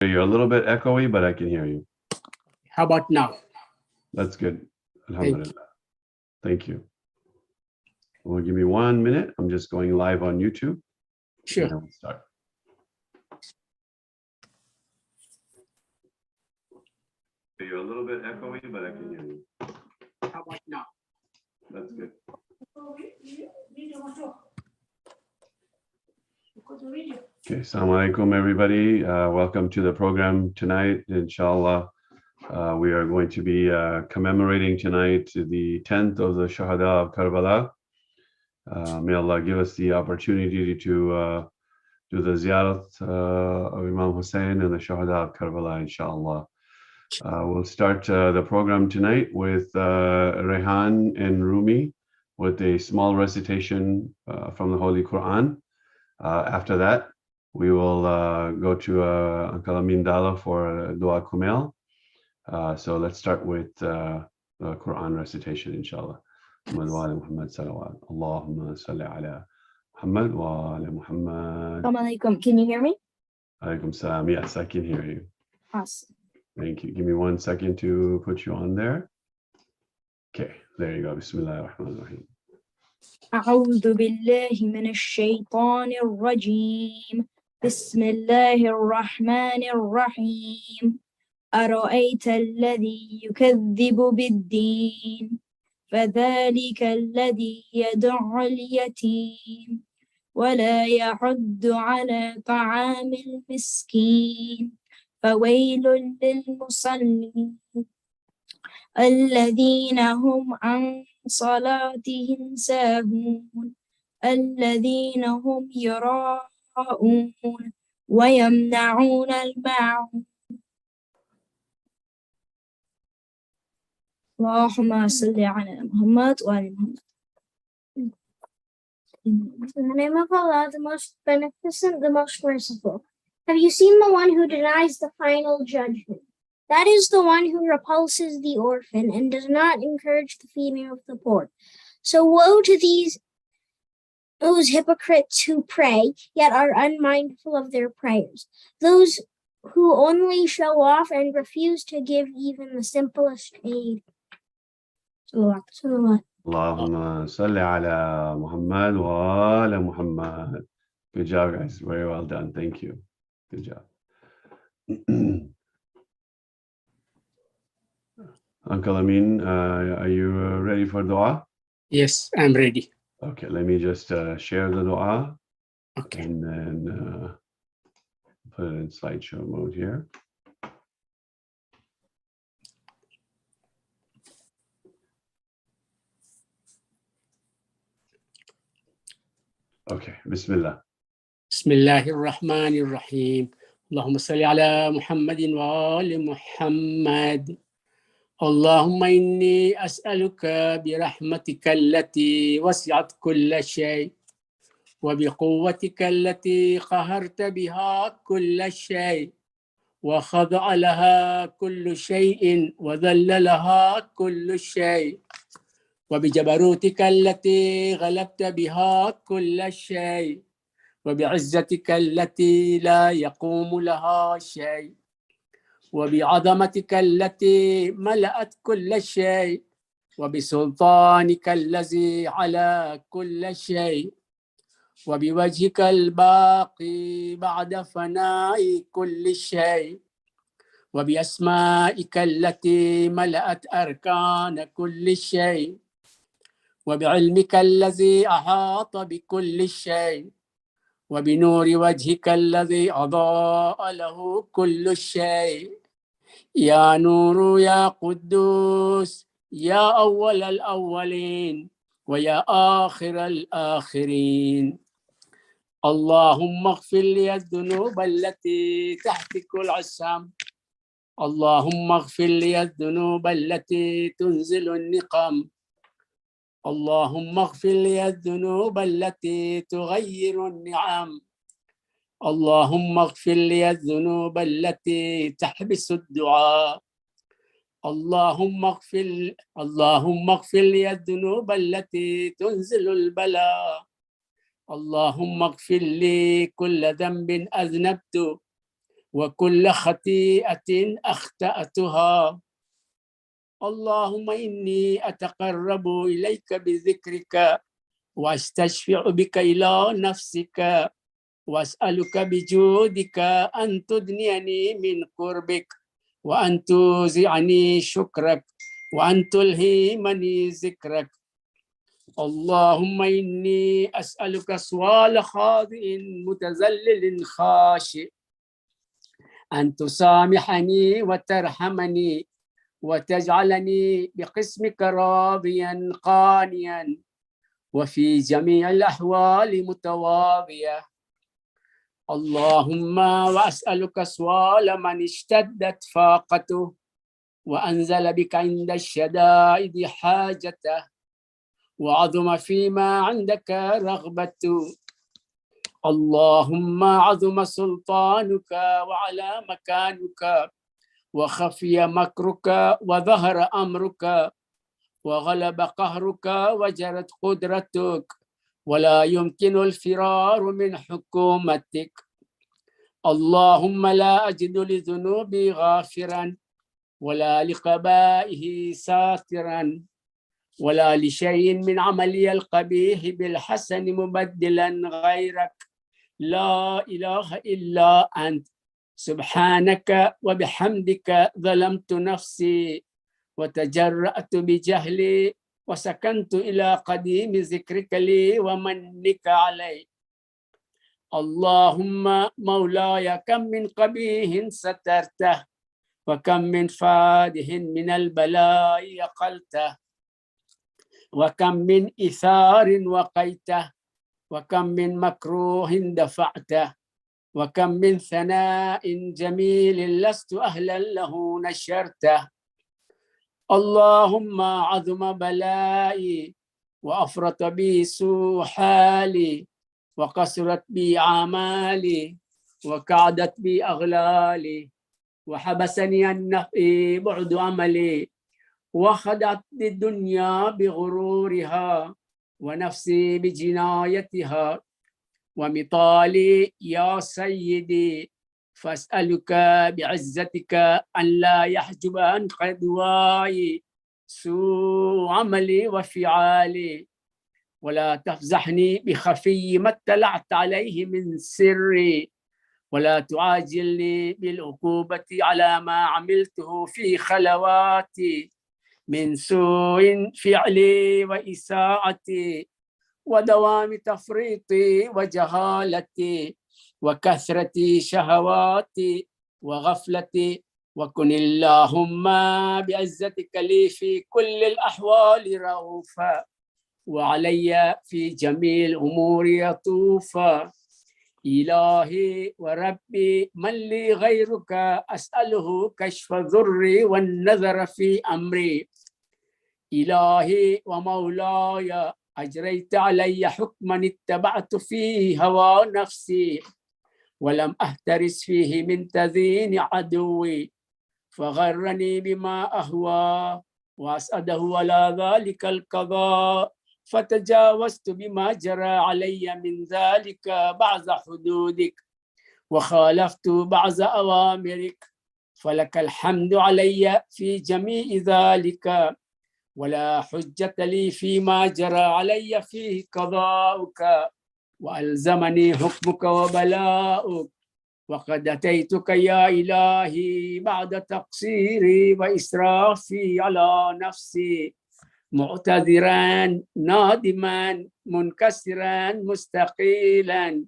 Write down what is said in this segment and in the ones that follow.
You're a little bit echoey, but I can hear you. How about now? That's good. Alhamdulillah. Thank you. Well, give me 1 minute. I'm just going live on YouTube. Sure. And then we'll start. You're a little bit echoey, but I can hear you. How about now? That's good. Okay, assalamu alaikum, everybody. Welcome to the program tonight. Inshallah, we are going to be commemorating tonight the 10th of the Shohada of Kerbala. May Allah give us the opportunity to do the ziyarat of Imam Hussein and the Shohada of Kerbala, inshallah. We'll start the program tonight with Rehan and Rumi with a small recitation from the Holy Quran. After that, we will go to Uncle Amin Dala for Dua Kumail. So let's start with the Quran recitation, inshallah. Muhammad salawat. Allahumma salli ala Muhammad wa ala Muhammad. Assalamu alaikum. Can you hear me? Alaikum salam. Yes, I can hear you. Awesome. Thank you. Give me 1 second to put you on there. Okay, there you go. Bismillah ar-Rahman ar-Rahim. أعوذ بالله من الشيطان الرجيم بسم الله الرحمن الرحيم أرأيت الذي يكذب بالدين فذلك الذي يدع اليتيم ولا يحض على طعام المسكين فويل للمصلين الذين هم عن صلاتهم ساهون الذين هم يراءون ويمنعون الماعون اللهم صل على محمد وآل محمد. In the name of Allah, the most beneficent, the most merciful. Have you seen the one who denies the final judgment? That is the one who repulses the orphan and does not encourage the feeding of the poor. So woe to those hypocrites who pray, yet are unmindful of their prayers. Those who only show off and refuse to give even the simplest aid. Salawat. Allahumma salli ala Muhammad wa ala Muhammad. Good job, guys. Very well done. Thank you. Good job. Uncle Amin, are you ready for dua? Yes, I'm ready. Okay, let me just share the dua. Okay. And then put it in slideshow mode here. Okay, Bismillah. Bismillahir Rahmanir Rahim. Allahumma salli ala Muhammadin wa ali Muhammad. اللهم إني أسألك برحمتك التي وسعت كل شيء وبقوتك التي قهرت بها كل شيء وخضع لها كل شيء وذل لها كل شيء وبجبروتك التي غلبت بها كل شيء وبعزتك التي لا يقوم لها شيء وبعظمتك التي ملأت كل شيء وبسلطانك الذي على كل شيء وبوجهك الباقي بعد فناء كل شيء وبأسمائك التي ملأت أركان كل شيء وبعلمك الذي أحاط بكل شيء وبنور وجهك الذي أضاء له كل شيء يا نور يا قدوس يا أول الأولين ويا آخر الآخرين اللهم اغفر لي الذنوب التي تحتك العصام اللهم اغفر لي الذنوب التي تنزل النقم اللهم اغفر لي الذنوب التي تغير النعم اللهم اغفر لي الذنوب التي تحبس الدعاء اللهم اغفر لي الذنوب التي تنزل البلاء اللهم اغفر لي كل ذنب أذنبته وكل خطيئة أخطأتها. اللهم إني أتقرب إليك بذكرك وأستشفع بك إلى نفسك وأسألك بجودك أن تدنيني من قربك وأن توزعني شكرك وأن تلهمني ذكرك. اللهم إني أسألك سؤال خاضع متذلل خاشع أن تسامحني وترحمني وتجعلني بقسمك راضيا قانيا وفي جميع الأحوال متواضيا. اللهم وأسألك سؤال من اشتدت فاقته وأنزل بك عند الشدائد حاجته وعظم فيما عندك رغبته. اللهم عظم سلطانك وعلى مكانك وخفي مكرك وظهر أمرك وغلب قهرك وجرت قدرتك ولا يمكن الفرار من حكومتك. اللهم لا أجد لذنوبي غافرا ولا لقبائه ساترا ولا لشيء من عملي القبيح بالحسن مبدلا غيرك. لا إله إلا أنت سبحانك وبحمدك ظلمت نفسي وتجرأت بجهلي وسكنت إلى قديم ذكرك لي ومنك علي. اللهم مولاي كم من قبيح سترته وكم من فاده من البلاء يقلته وكم من إثار وقيته وكم من مكروه دفعته وكم من ثناء جميل لست أهلا له نشرته. اللهم عظم بلائي وأفرط بي سوء حالي وقصرت بي أعمالي وكعدت بي أغلالي وحبسني النفع بعد عملي وخدعت الدنيا بغرورها ونفسي بجنايتها ومطالي يا سيدي فأسألك بعزتك أن لا يحجب عن قدواي سوء عملي وفعالي ولا تفزحني بخفي ما اطلعت عليه من سري ولا تعاجلني بالعقوبة على ما عملته في خلواتي من سوء فعلي وإساءتي ودوام تفريطي وجهالتي وكثرة شهواتي وغفلتي. وكن اللهم بعزتك لي في كل الأحوال رؤوفا وعلي في جميع الأمور يطوفا. إلهي وربي من لي غيرك أسأله كشف ضري والنظر في أمري. إلهي ومولاي أجريت علي حكما اتبعت فيه هوى نفسي ولم أحترس فيه من تزيين عدوي فغرني بما أهوى وأسأده على ذلك القضاء فتجاوزت بما جرى علي من ذلك بعض حدودك وخالفت بعض أوامرك فلك الحمد علي في جميع ذلك ولا حجة لي فيما جرى علي فيه قضاؤك وألزمني حكمك وبلاؤك. وقد أتيتك يا إلهي بعد تقصيري وإسرافي على نفسي معتذرا نادما منكسرا مستقيلا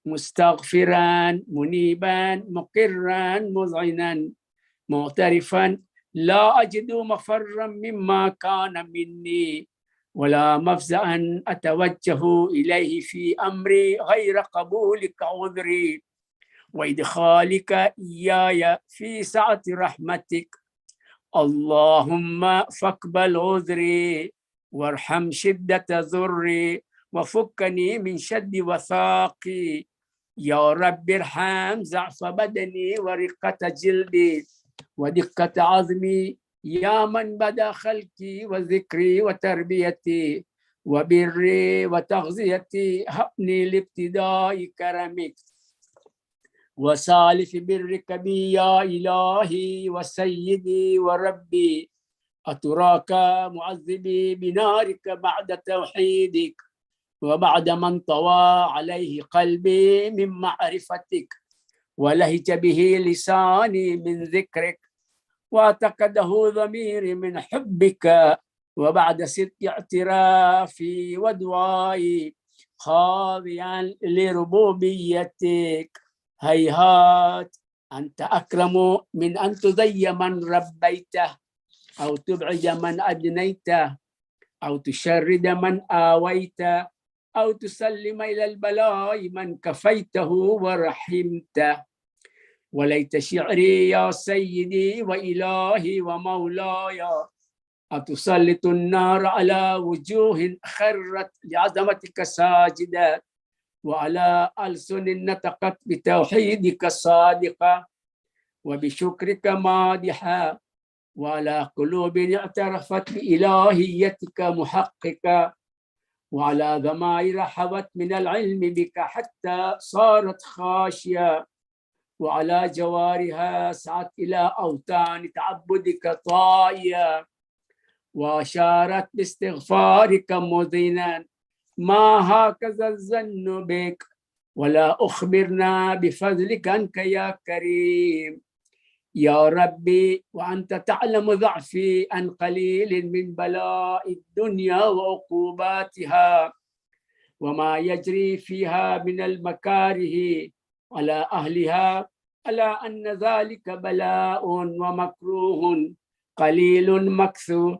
مستغفرا منيبا مقرا مذعنا معترفا لا أجد مفرا مما كان مني ولا مفزعا أتوجه إليه في أمري غير قبولك عذري وإدخالك إياي في سعة رحمتك. اللهم فاقبل عذري وارحم شدة ضري وفكني من شد وثاقي. يا رب ارحم ضعف بدني ورقة جلدي ودقة عظمي يا من بدا خلقي وذكري وتربيتي وبري وتغذيتي هبني لابتداء كرمك. وسالف برك بي يا إلهي وسيدي وربي، أتراك معذبي بنارك بعد توحيدك، وبعد من طوى عليه قلبي من معرفتك، ولهج به لساني من ذكرك، واعتقده ضميري من حبك، وبعد صدق اعترافي ودعائي خاضعا لربوبيتك. هيهات، أنت أكرم من أن تضي من ربيته، أو تبعد من أدنيته، أو تشرد من آويته، أو تسلم إلى البلاء من كفيته ورحمته. وليت شعري يا سيدي وإلهي ومولاي أتسلط النار على وجوه خرت لعظمتك ساجدة، وعلى ألسن نطقت بتوحيدك صادقة، وبشكرك مادحة، وعلى قلوب اعترفت بإلهيتك محققة، وعلى ضمائر حوت من العلم بك حتى صارت خاشية، وعلى جوارها سعت إلى أوتان تعبدك طائية، وأشارت باستغفارك مذنا ما هكذا الظن بك، ولا أخبرنا بفضلك عنك يا كريم. يا ربي، وأنت تعلم ضعفي عن قليل من بلاء الدنيا وعقوباتها، وما يجري فيها من المكاره على أهلها، ألا أن ذلك بلاء ومكروه قليل مكثو،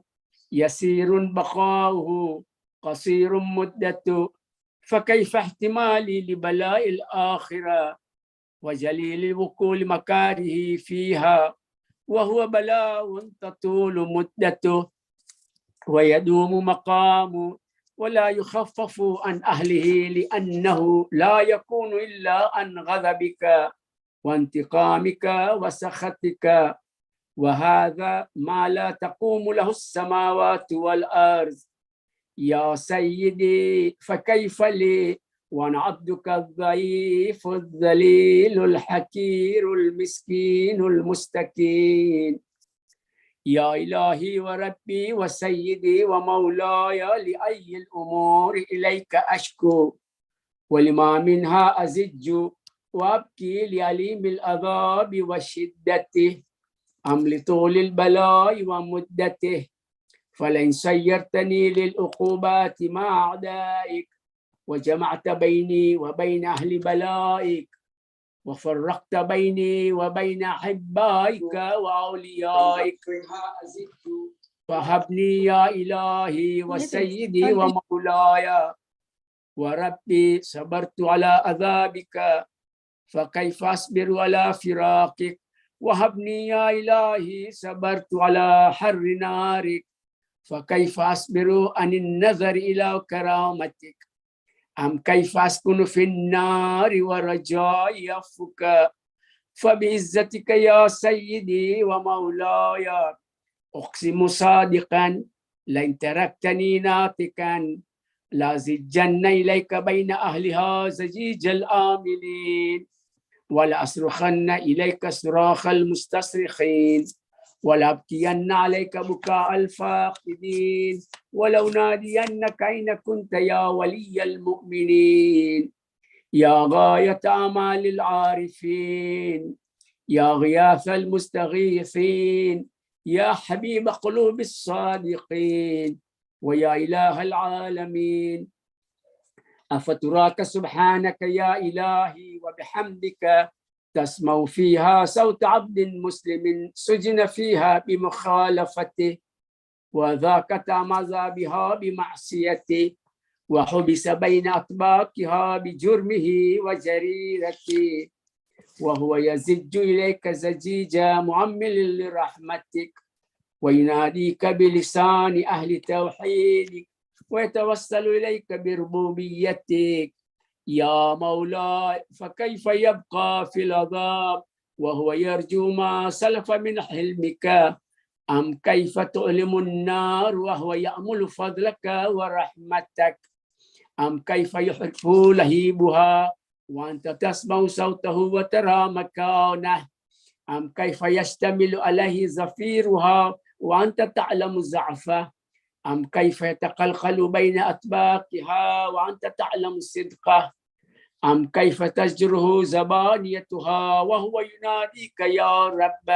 يسير بقاؤه قصير مدته، فكيف احتمالي لبلاء الآخرة وجليل الوقوع مكاره فيها، وهو بلاء تطول مدته ويدوم مقامه، ولا يخفف عن أهله، لأنه لا يكون إلا عن غضبك وانتقامك وسخطك، وهذا ما لا تقوم له السماوات والأرض. يا سيدي، فكيف لي وأنا عبدك الضعيف الذليل الحكير المسكين المستكين. يا إلهي وربي وسيدي ومولاي، لأي الأمور إليك أشكو، ولما منها أزج وأبكي لأليم العذاب وشدته، أم لطول البلاء ومدته، فلئن سيرتني للعقوبات مع أعدائك، وجمعت بيني وبين أهل بلائك، وفرقت بيني وبين أحبائك وأوليائك، فهبني يا إلهي وسيدي ومولاي وربي، صبرت على عذابك، فكيف أصبر على فراقك؟ وهبني يا إلهي، صبرت على حر نارك، فكيف أصبر عن النظر إلى كرامتك؟ أم كيف أسكن في النار ورجائي عفوك؟ فبعزتك يا سيدي ومولاي أقسم صادقا، لئن تركتني ناطقا لازجن إليك بين أهلها زجيج الآملين، ولأصرخن إليك صراخ المستصرخين، ولأبكين عليك بكاء الفاقدين، ولو نادينك أين كنت يا ولي المؤمنين. يا غاية آمال العارفين، يا غياث المستغيثين، يا حبيب قلوب الصادقين، ويا إله العالمين، أفتراك سبحانك يا إلهي وبحمدك تسمع فيها صوت عبد مسلم سجن فيها بمخالفته، وذاك تعمز بها بمعصيته، وحبس بين أطباقها بجرمه وجريرته، وهو يزج إليك زجيجا معمل لرحمتك، ويناديك بلسان أهل توحيدك، ويتوسل إليك بربوبيتك. يا مولاي، فكيف يبقى في العذاب وهو يرجو ما سلف من حلمك؟ أم كيف تؤلم النار وهو يأمل فضلك ورحمتك؟ أم كيف يحرق لهيبها وأنت تسمع صوته وترى مكانه أم كيف يشتمل عليه زفيرها وأنت تعلم ضعفه أم كيف يتقلقل بين أطباقها وأنت تعلم صدقه أم كيف تزجره زبانيتها وهو يناديك يا رب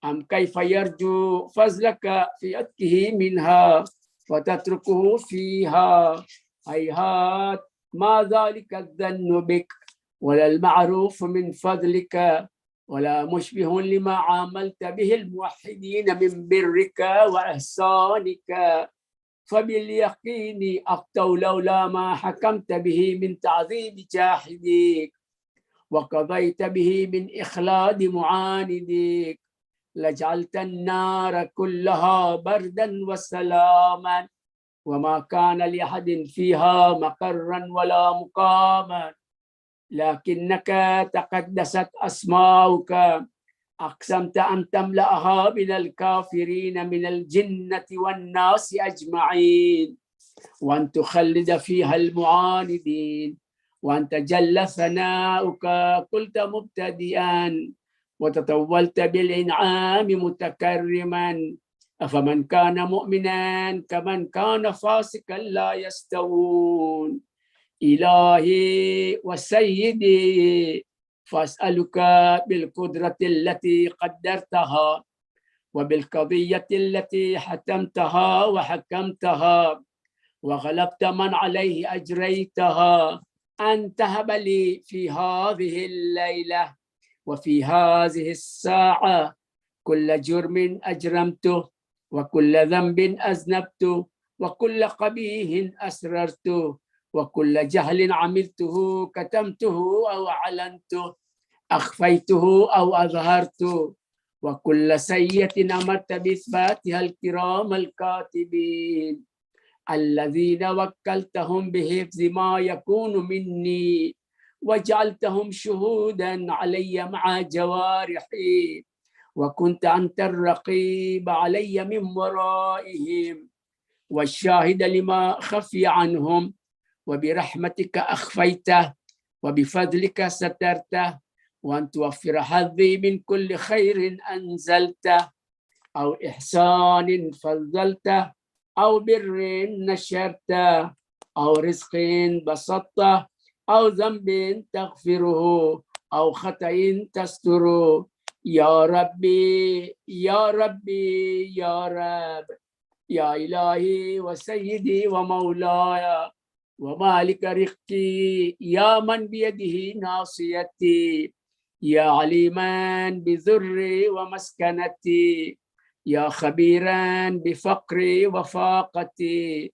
أم كيف يرجو فضلك في أتكه منها فتتركه فيها هيهات ما ذلك الظن بك ولا المعروف من فضلك ولا مشبه لما عاملت به الموحدين من برك وإحسانك فباليقين أقتوا لولا ما حكمت به من تعظيم جاحديك وقضيت به من إخلاد معانديك لجعلت النار كلها بردا وسلاما وما كان لأحد فيها مقرا ولا مقاما لكنك تقدست أسماؤك أقسمت أن تملأها من الكافرين من الجنة والناس أجمعين وأن تخلد فيها المعاندين وأن تجل ثناؤك قلت مبتدئا وتطولت بالإنعام متكرما أفمن كان مؤمنا كمن كان فاسقا لا يستوون إلهي وسيدي فأسألك بالقدرة التي قدرتها وبالقضية التي حتمتها وحكمتها وغلبت من عليه أجريتها أن تهب لي في هذه الليلة وفي هذه الساعة كل جرم أجرمته وكل ذنب أذنبته وكل قبيح أسررته وكل جهل عملته كتمته أو أعلنته أخفيته أو أظهرته وكل سيئة أمرت بإثباتها الكرام الكاتبين الذين وكلتهم بحفظ ما يكون مني وجعلتهم شهودا علي مع جوارحي وكنت أنت الرقيب علي من ورائهم والشاهد لما خفي عنهم وبرحمتك أخفيته وبفضلك سترته وأن توفر حظي من كل خير أنزلته أو إحسان فضلته أو بر نشرته أو رزق بسطته أو ذنب تغفره أو خطأ تستره يا ربي يا ربي يا رب يا إلهي وسيدي ومولاي ومالك رزقي يا من بيده ناصيتي يا عليما بذري ومسكنتي يا خبيرا بفقري وفاقتي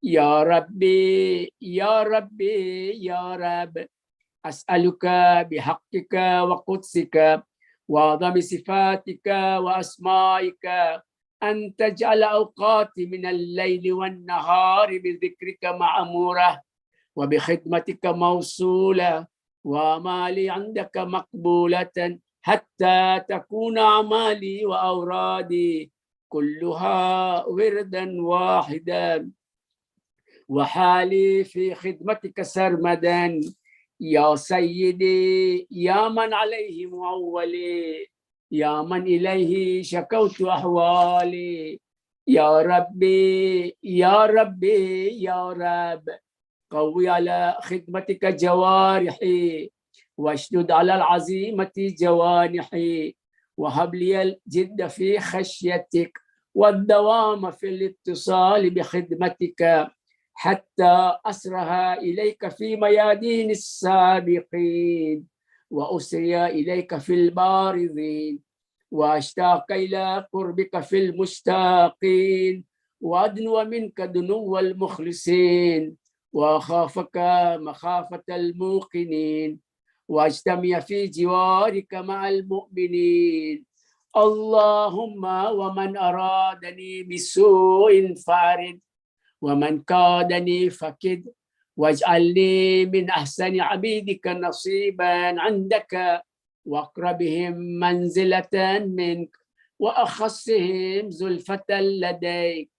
يا ربي يا ربي يا رب أسألك بحقك وقدسك وعظم صفاتك وأسمائك أن تجعل أوقاتي من الليل والنهار بذكرك معمورة وبخدمتك موصولة وأعمالي عندك مقبولة حتى تكون أعمالي وأورادي كلها وردا واحدا وحالي في خدمتك سرمدا يا سيدي يا من عليه معولي يا من إليه شكوت أحوالي يا ربي يا ربي يا رب قوي على خدمتك جوارحي واشدد على العزيمة جوانحي وهب لي الجد في خشيتك والدوام في الاتصال بخدمتك حتى أسرها إليك في ميادين السابقين وأسري إليك في البارزين وأشتاق إلى قربك في المشتاقين وأدنو منك دنو المخلصين وأخافك مخافة الموقنين وأجتمع في جوارك مع المؤمنين اللهم ومن أرادني بسوء فارد ومن كادني فكد واجعلني من أحسن عبيدك نصيبا عندك وأقربهم منزلة منك وأخصهم زلفة لديك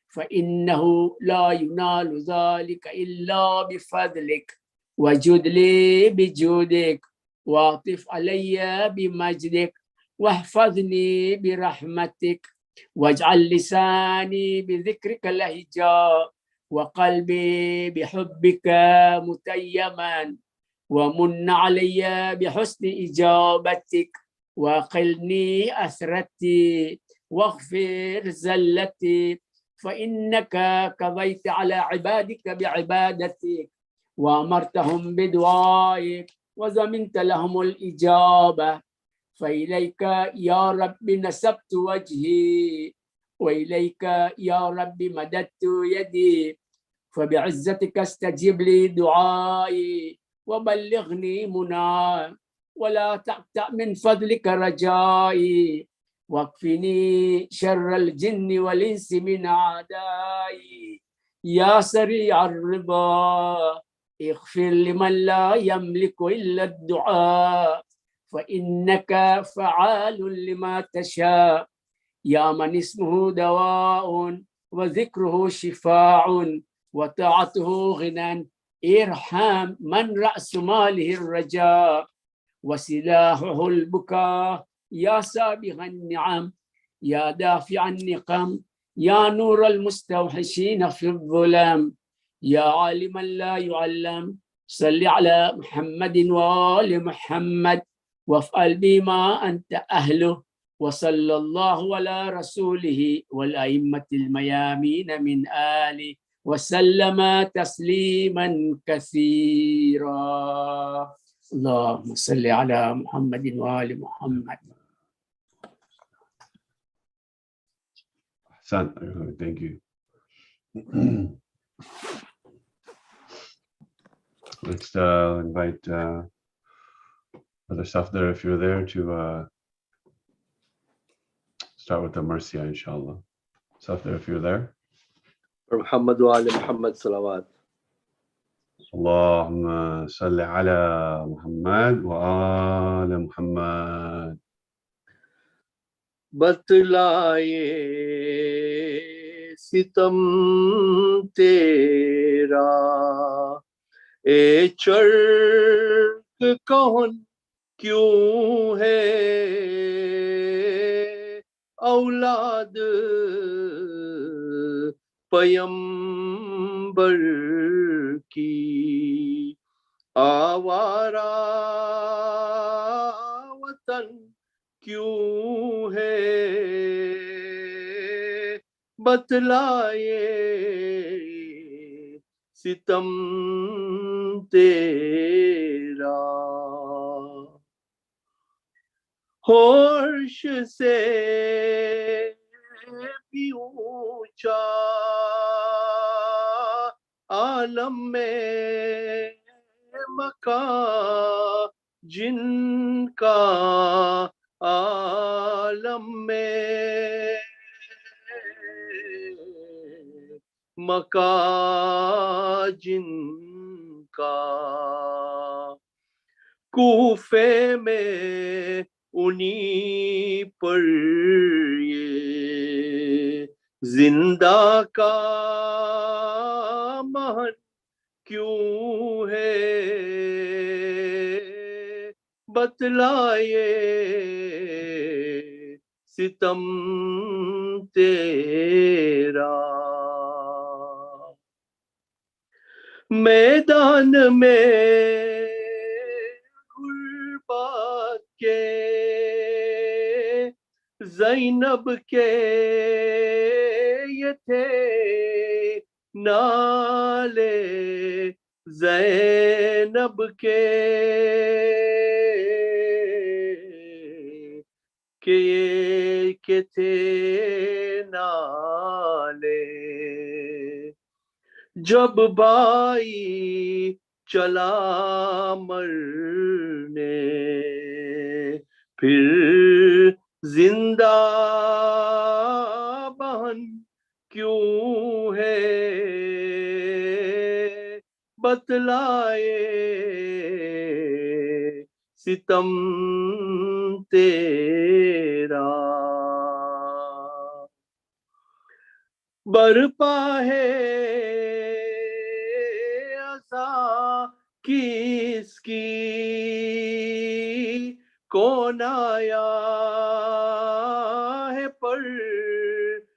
فإنه لا ينال ذلك إلا بفضلك وجد لي بجودك واطف علي بمجدك واحفظني برحمتك واجعل لساني بذكرك لهجا وقلبي بحبك متيما ومن علي بحسن إجابتك وقلني أثرتي واغفر زلتي فإنك قضيت على عبادك بعبادتك وأمرتهم بدعائك وزمنت لهم الإجابة فإليك يا رب نسبت وجهي وإليك يا رب مددت يدي فبعزتك استجب لي دعائي وبلغني منى ولا تقطع من فضلك رجائي واكفني شر الجن والإنس من أعدائي يا سريع الرضا اغفر لمن لا يملك إلا الدعاء فإنك فعال لما تشاء يا من اسمه دواء وذكره شفاع وطاعته غنى ارحم من رأس ماله الرجاء وسلاحه البكاء يا سابغ النعم يا دافع النقم يا نور المستوحشين في الظلام يا عالما لا يعلم صل على محمد وآل محمد وافعل بما أنت أهله وصلى الله على رسوله والأئمة الميامين من آله وسلم تسليما كثيرا اللهم صل على محمد وآل محمد. Thank you. Let's invite Brother Safdar, if you're there, to start with the Marsiya, inshallah. Safdar, if you're there. Muhammad wa ali Muhammad salawat. Allahumma salli ala Muhammad wa ala Muhammad. بتلائے ستم تیرا اے چرک کون کیوں ہے اولاد پیمبر کی آوارہ وطن کیوں ہے بتلائے ستم تیرا ہوش سے بھی اونچا عالم میں مکان جن کا عالم میں مکان جن کا کوفے میں انہی پر یہ زندہ کا مہن کیوں ہے بتلائے ستم تیرا میدان میں غربت کے زینب کے یہ تھے نالے زینب کے تھے نالے جب بھائی چلا مرنے پھر زندہ بہن کیوں ہے بتلائے ستم تیرا برپا ہے عزا کی उसकी कौन आया है परदेसी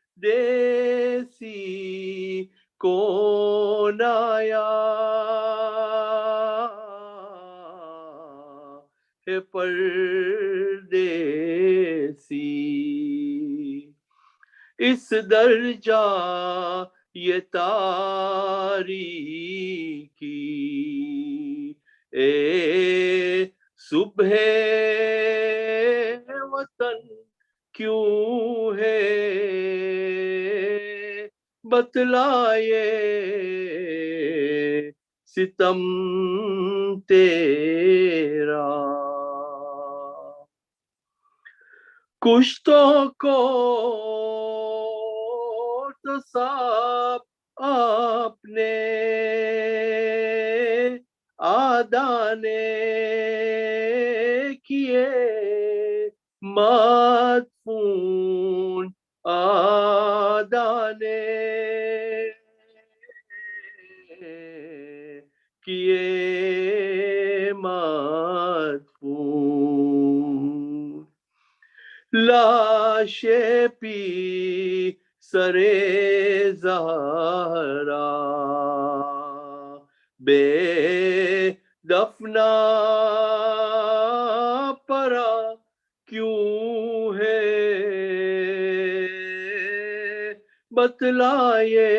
कौन आया है परदेसी इस दर्जा ये तारीकी ए सुबह वतन क्यों है बतलाए सितम तेरा कुश्तों को तो साब आपने आदाने किए मदफून आदाने किए मदफून लाशे पी सरे ज़हरा बे दफना परा क्यों है बतलाए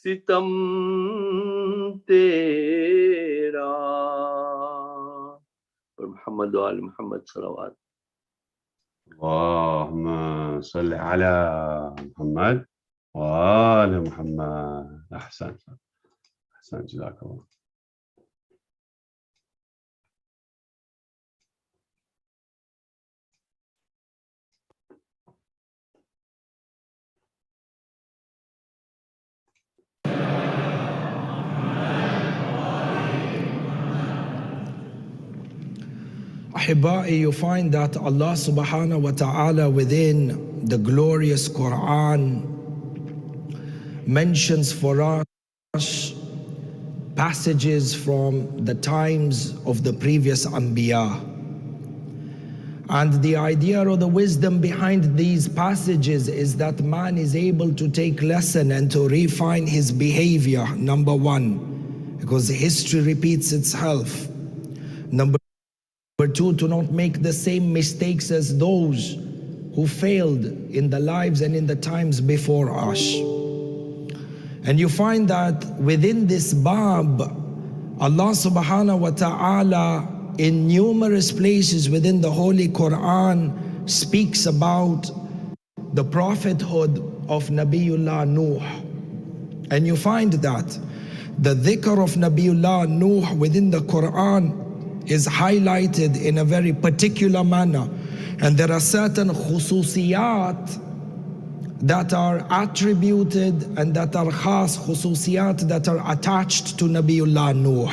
सितम तेरा और मोहम्मद व आल मोहम्मद सल्लल्लाहु اللهم صل على محمد وآل محمد. أحسنت جزاك الله. Ahibai, you find that Allah subhanahu wa ta'ala within the glorious Quran mentions for us passages from the times of the previous Anbiya. And the idea or the wisdom behind these passages is that man is able to take lesson and to refine his behavior, number one, because history repeats itself. Number two, to not make the same mistakes as those who failed in the lives and in the times before us. And you find that within this bab, Allah subhanahu wa ta'ala in numerous places within the Holy Quran speaks about the prophethood of Nabiullah Nuh. And you find that the dhikr of Nabiullah Nuh within the Quran is highlighted in a very particular manner. And there are certain khususiyat that are attributed and that are khas, khususiyat that are attached to Nabiullah Nuh.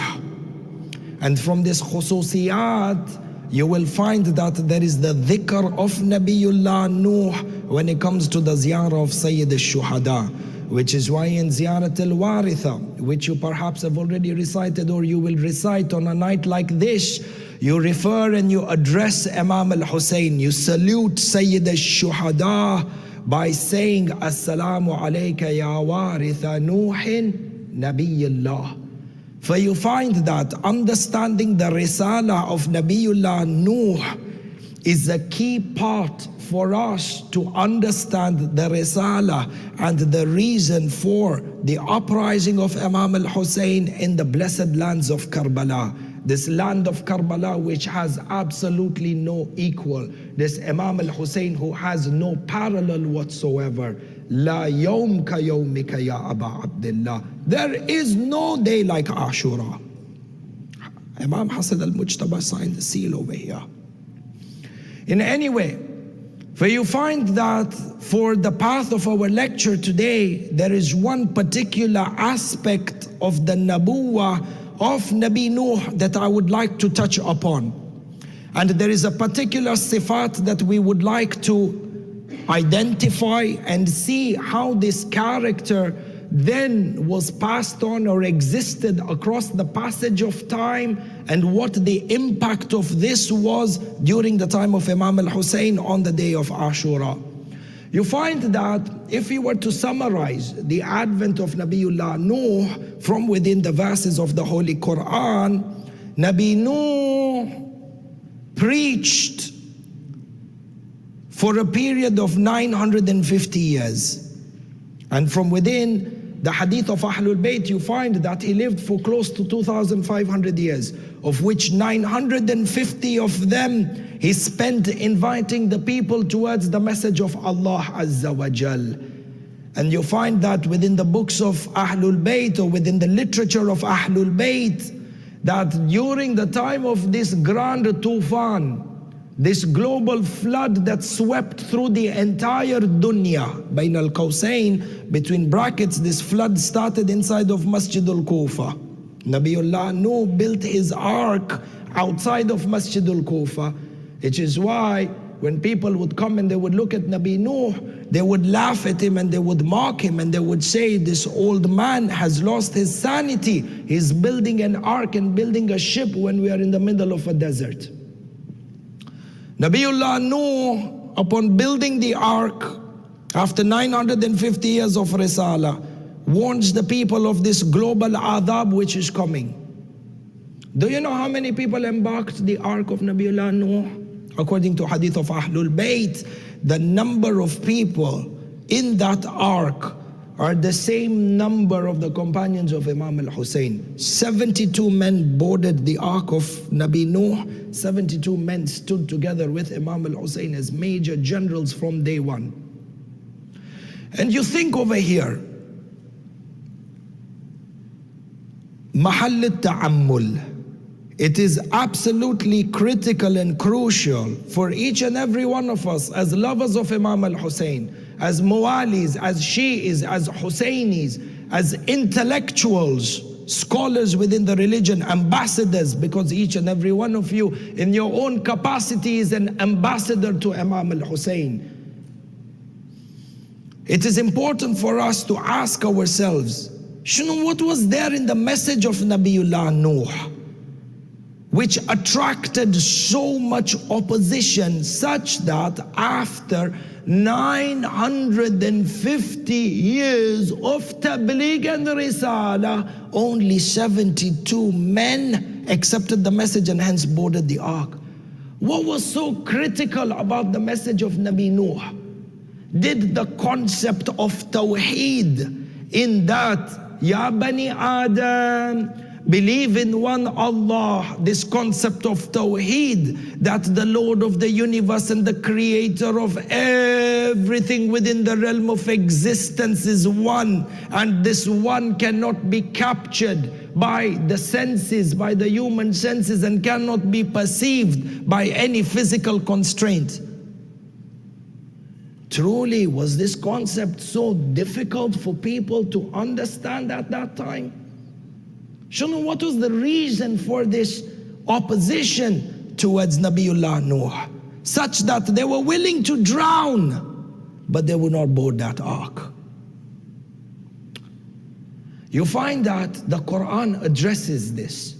And from this khususiyat, you will find that there is the dhikr of Nabiullah Nuh when it comes to the ziyarah of Sayyid al-Shohada, which is why in Ziyarat al-Waritha, which you perhaps have already recited or you will recite on a night like this, you refer and you address Imam al-Hussein. You salute Sayyid al-Shohada by saying, Assalamu alayka ya waritha Nuhin Nabiyullah. For you find that understanding the risala of Nabiullah Nuh is a key part for us to understand the risala and the reason for the uprising of Imam al-Hussein in the blessed lands of Kerbala. This land of Kerbala which has absolutely no equal. This Imam al-Hussein who has no parallel whatsoever. La yawm ka yawmika ya Aba Abdullah. There is no day like Ashura. Imam Hassan al-Mujtaba signed the seal over here. In any way, for you find that for the path of our lecture today, there is one particular aspect of the Nabuwah of Nabi Nuh that I would like to touch upon. And there is a particular sifat that we would like to identify and see how this character then was passed on or existed across the passage of time, and what the impact of this was during the time of Imam al-Hussein on the day of Ashura. You find that if you were to summarize the advent of Nabiullah Nuh from within the verses of the Holy Quran, Nabi Nuh preached for a period of 950 years. And from within the hadith of Ahlul Bayt, you find that he lived for close to 2,500 years, of which 950 of them he spent inviting the people towards the message of Allah Azza wa Jal. And you find that within the books of Ahlul Bayt, or within the literature of Ahlul Bayt, that during the time of this grand tufan, this global flood that swept through the entire dunya, Bain al-Qawsayn, between brackets, this flood started inside of Masjid al-Kufa. Nabiullah Nuh built his ark outside of Masjid al-Kufa, which is why when people would come and they would look at Nabi Nuh, they would laugh at him and they would mock him and they would say, this old man has lost his sanity. He's building an ark and building a ship when we are in the middle of a desert. Nabiullah Nuh, upon building the ark, after 950 years of Risala, warns the people of this global adhab which is coming. Do you know how many people embarked the ark of Nabiullah Nuh? According to hadith of Ahlul Bayt, the number of people in that ark are the same number of the companions of Imam al-Hussein. 72 men boarded the ark of Nabi Nuh. 72 men stood together with Imam al-Hussein as major generals from day one. And you think over here, Mahall al-Ta'ammul. It is absolutely critical and crucial for each and every one of us as lovers of Imam al-Hussein, as Muwalis, as Shi'is, as Hussainis, as intellectuals, scholars within the religion, ambassadors, because each and every one of you in your own capacity is an ambassador to Imam al-Hussein. It is important for us to ask ourselves, what was there in the message of Nabiullah Nuh which attracted so much opposition, such that after 950 years of Tabligh and Risala, only 72 men accepted the message and hence boarded the ark? What was so critical about the message of Nabi Nuh? Did the concept of Tawheed, in that, Ya Bani Adam, believe in one Allah, this concept of Tawheed, that the Lord of the universe and the creator of everything within the realm of existence is one, and this one cannot be captured by the senses, by the human senses, and cannot be perceived by any physical constraint. Truly, was this concept so difficult for people to understand at that time? What was the reason for this opposition towards Nabiullah Nuh? Such that they were willing to drown, but they would not board that ark. You find that the Quran addresses this.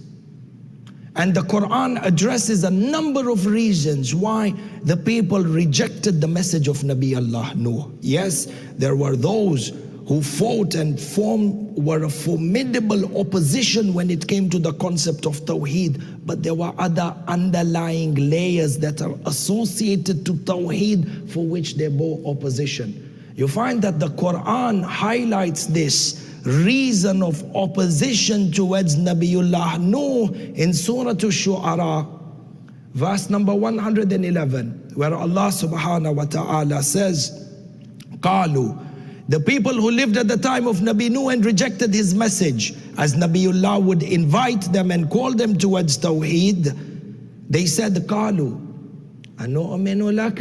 And the Quran addresses a number of reasons why the people rejected the message of Nabiullah Nuh. Yes, there were those who fought and were a formidable opposition when it came to the concept of Tawheed, but there were other underlying layers that are associated to Tawheed for which they bore opposition. You find that the Quran highlights this reason of opposition towards Nabiullah Nuh in Surah Ash-Shu'ara, verse number 111, where Allah subhanahu wa ta'ala says, قَالُوا, the people who lived at the time of Nabi Nuh and rejected his message, as Nabiullah would invite them and call them towards Tawheed, they said, قَالُوا أَنُؤْمِنُ لَكَ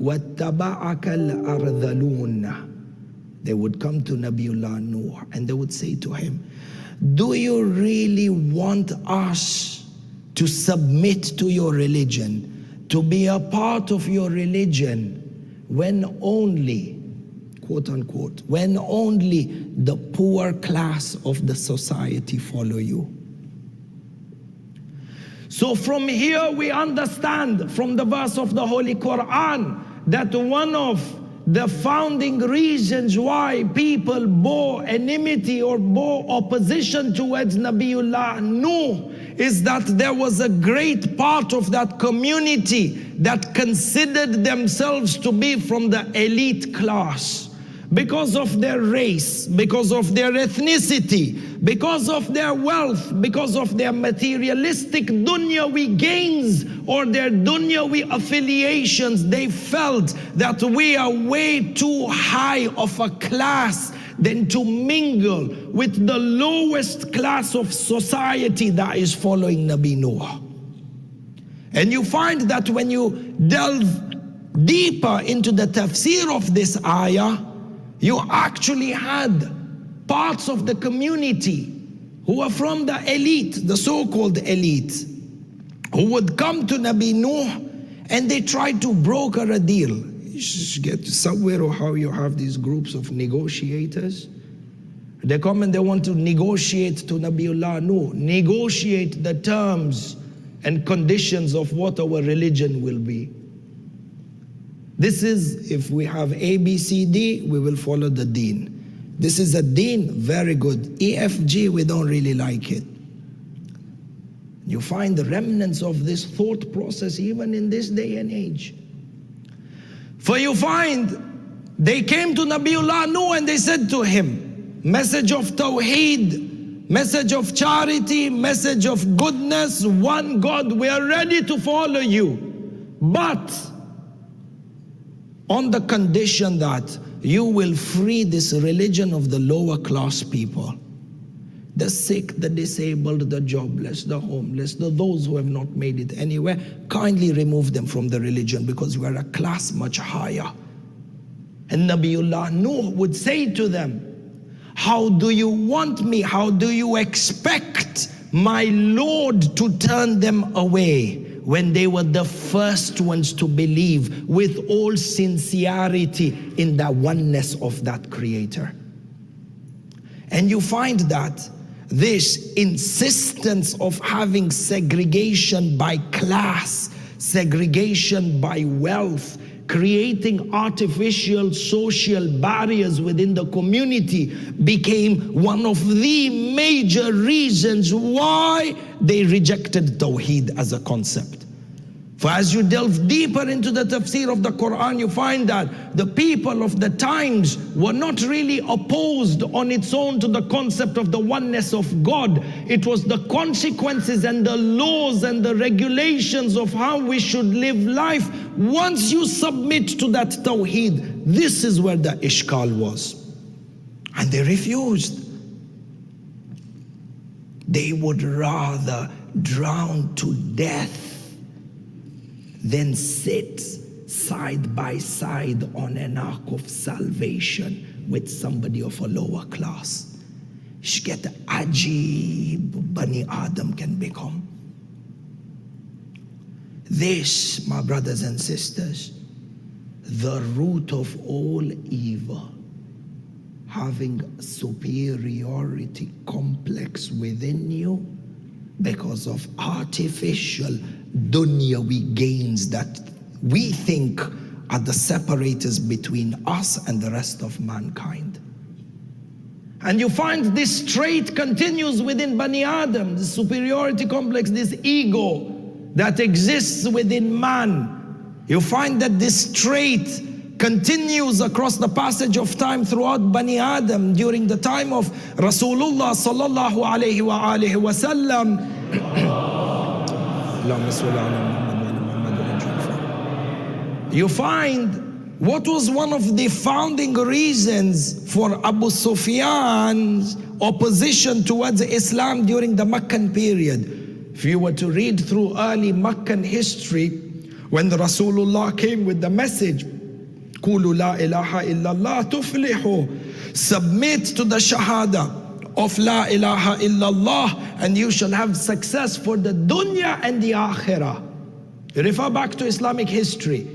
وَاتَّبَعَكَ الْأَرْذَلُونَ. They would come to Nabiullah Nuh and they would say to him, do you really want us to submit to your religion, to be a part of your religion, when only, quote unquote, when only the poor class of the society follow you. So from here we understand from the verse of the Holy Quran that one of the founding reasons why people bore enmity or bore opposition towards Nabiullah Nuh is that there was a great part of that community that considered themselves to be from the elite class. Because of their race, because of their ethnicity, because of their wealth, because of their materialistic dunyawi gains or their dunyawi affiliations, they felt that we are way too high of a class than to mingle with the lowest class of society that is following Nabi Noah. And you find that when you delve deeper into the tafsir of this ayah, you actually had parts of the community who were from the elite, the so-called elite, who would come to Nabi Nuh and they tried to broker a deal. You should get somewhere or how you have these groups of negotiators. They come and they want to negotiate to Nabiullah Nuh, negotiate the terms and conditions of what our religion will be. This is, if we have A, B, C, D, we will follow the deen. This is a deen, very good. E, F, G, we don't really like it. You find the remnants of this thought process even in this day and age. For you find, they came to Nabiullah Nuh and they said to him, message of Tawheed, message of charity, message of goodness, one God, we are ready to follow you. But on the condition that you will free this religion of the lower class people. The sick, the disabled, the jobless, the homeless, those who have not made it anywhere, kindly remove them from the religion because we are a class much higher. And Nabiullah Nuh would say to them, how do you want me, how do you expect my Lord to turn them away when they were the first ones to believe with all sincerity in the oneness of that Creator? And you find that this insistence of having segregation by class, segregation by wealth, creating artificial social barriers within the community became one of the major reasons why they rejected Tawheed as a concept. For as you delve deeper into the tafsir of the Quran, you find that the people of the times were not really opposed on its own to the concept of the oneness of God. It was the consequences and the laws and the regulations of how we should live life. Once you submit to that Tawheed, this is where the ishkal was. And they refused. They would rather drown to death than sit side by side on an ark of salvation with somebody of a lower class. Shget ajib Bani Adam can become. This, my brothers and sisters, the root of all evil, having superiority complex within you because of artificial dunyawi gains that we think are the separators between us and the rest of mankind. And you find this trait continues within Bani Adam, the superiority complex, this ego that exists within man. You find that this trait continues across the passage of time throughout Bani Adam during the time of Rasulullah sallallahu alayhi wa alihi wa sallam. You find what was one of the founding reasons for Abu Sufyan's opposition towards Islam during the Meccan period. If you were to read through early Meccan history, when the Rasulullah came with the message, Qulu la ilaha illallah tuflihu, submit to the Shahada of La ilaha illallah and you shall have success for the dunya and the akhirah. Refer back to Islamic history.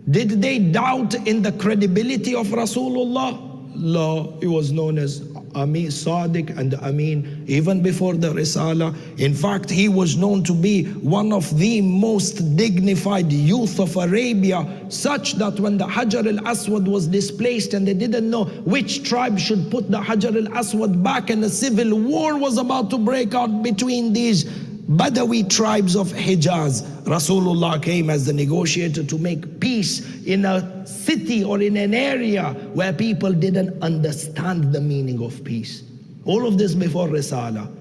Did they doubt in the credibility of Rasulullah? No, he was known as Amin, Sadiq and Amin even before the Risala. In fact, he was known to be one of the most dignified youth of Arabia, such that when the Hajar al-Aswad was displaced and they didn't know which tribe should put the Hajar al-Aswad back, and a civil war was about to break out between these Badawi tribes of Hijaz, Rasulullah came as the negotiator to make peace in a city or in an area where people didn't understand the meaning of peace. All of this before Risala.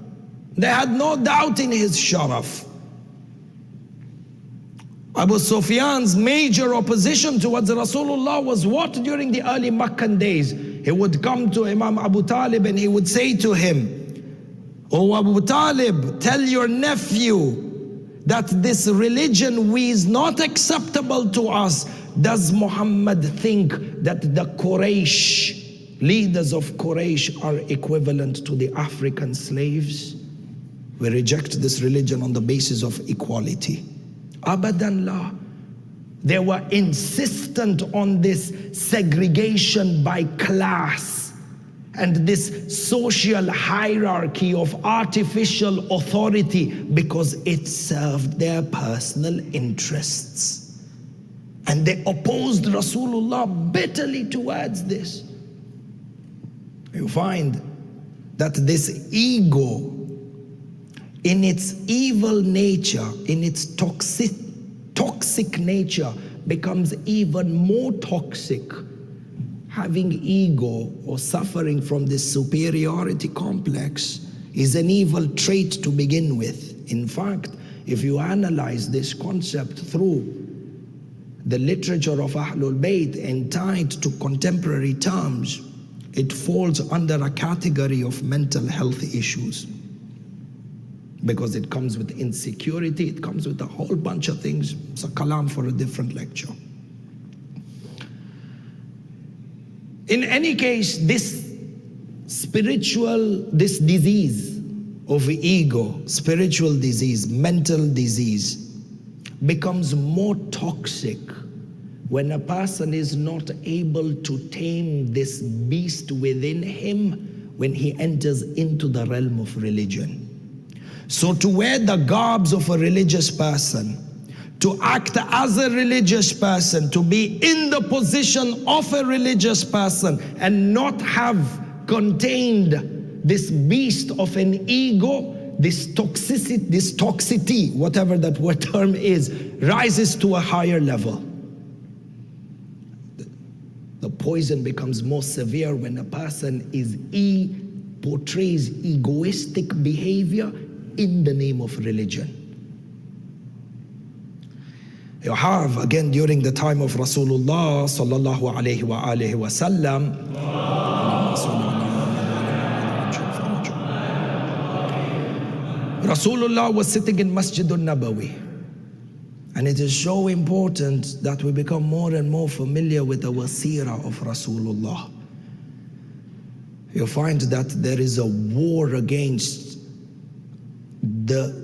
They had no doubt in his sharaf. Abu Sufyan's major opposition towards Rasulullah was what during the early Meccan days? He would come to Imam Abu Talib and he would say to him, "Oh Abu Talib, tell your nephew that this religion is not acceptable to us. Does Muhammad think that the Quraysh, leaders of Quraysh, are equivalent to the African slaves? We reject this religion on the basis of equality." Abadan la. They were insistent on this segregation by class and this social hierarchy of artificial authority because it served their personal interests. And they opposed Rasulullah bitterly towards this. You find that this ego, in its evil nature, in its toxic nature, becomes even more toxic. Having ego or suffering from this superiority complex is an evil trait to begin with. In fact, if you analyze this concept through the literature of Ahlul Bayt and tied to contemporary terms, it falls under a category of mental health issues. Because it comes with insecurity, it comes with a whole bunch of things. It's a kalam for a different lecture. In any case, this disease of ego, spiritual disease, mental disease, becomes more toxic when a person is not able to tame this beast within him when he enters into the realm of religion. So to wear the garbs of a religious person, to act as a religious person, to be in the position of a religious person and not have contained this beast of an ego, this toxicity, whatever that word term is, rises to a higher level. The poison becomes more severe when a person portrays egoistic behavior in the name of religion. You have, again, during the time of Rasulullah sallallahu alayhi wa alihi wa sallam, Rasulullah was sitting in Masjid al-Nabawi. And it is so important that we become more and more familiar with the seerah of Rasulullah. You find that there is a war against the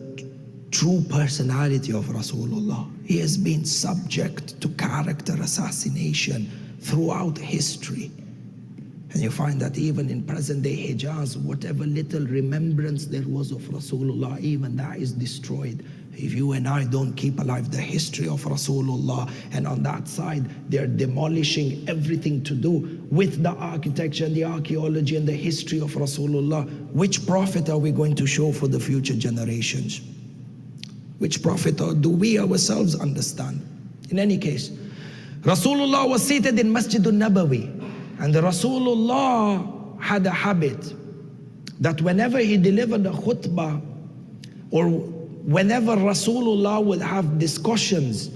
true personality of Rasulullah. He has been subject to character assassination throughout history. And you find that even in present day Hijaz, whatever little remembrance there was of Rasulullah, even that is destroyed. If you and I don't keep alive the history of Rasulullah, and on that side, they're demolishing everything to do with the architecture and the archaeology and the history of Rasulullah, which prophet are we going to show for the future generations? Which prophet do we ourselves understand? In any case, Rasulullah was seated in Masjid al-Nabawi, and the Rasulullah had a habit that whenever he delivered a khutbah, or whenever Rasulullah would have discussions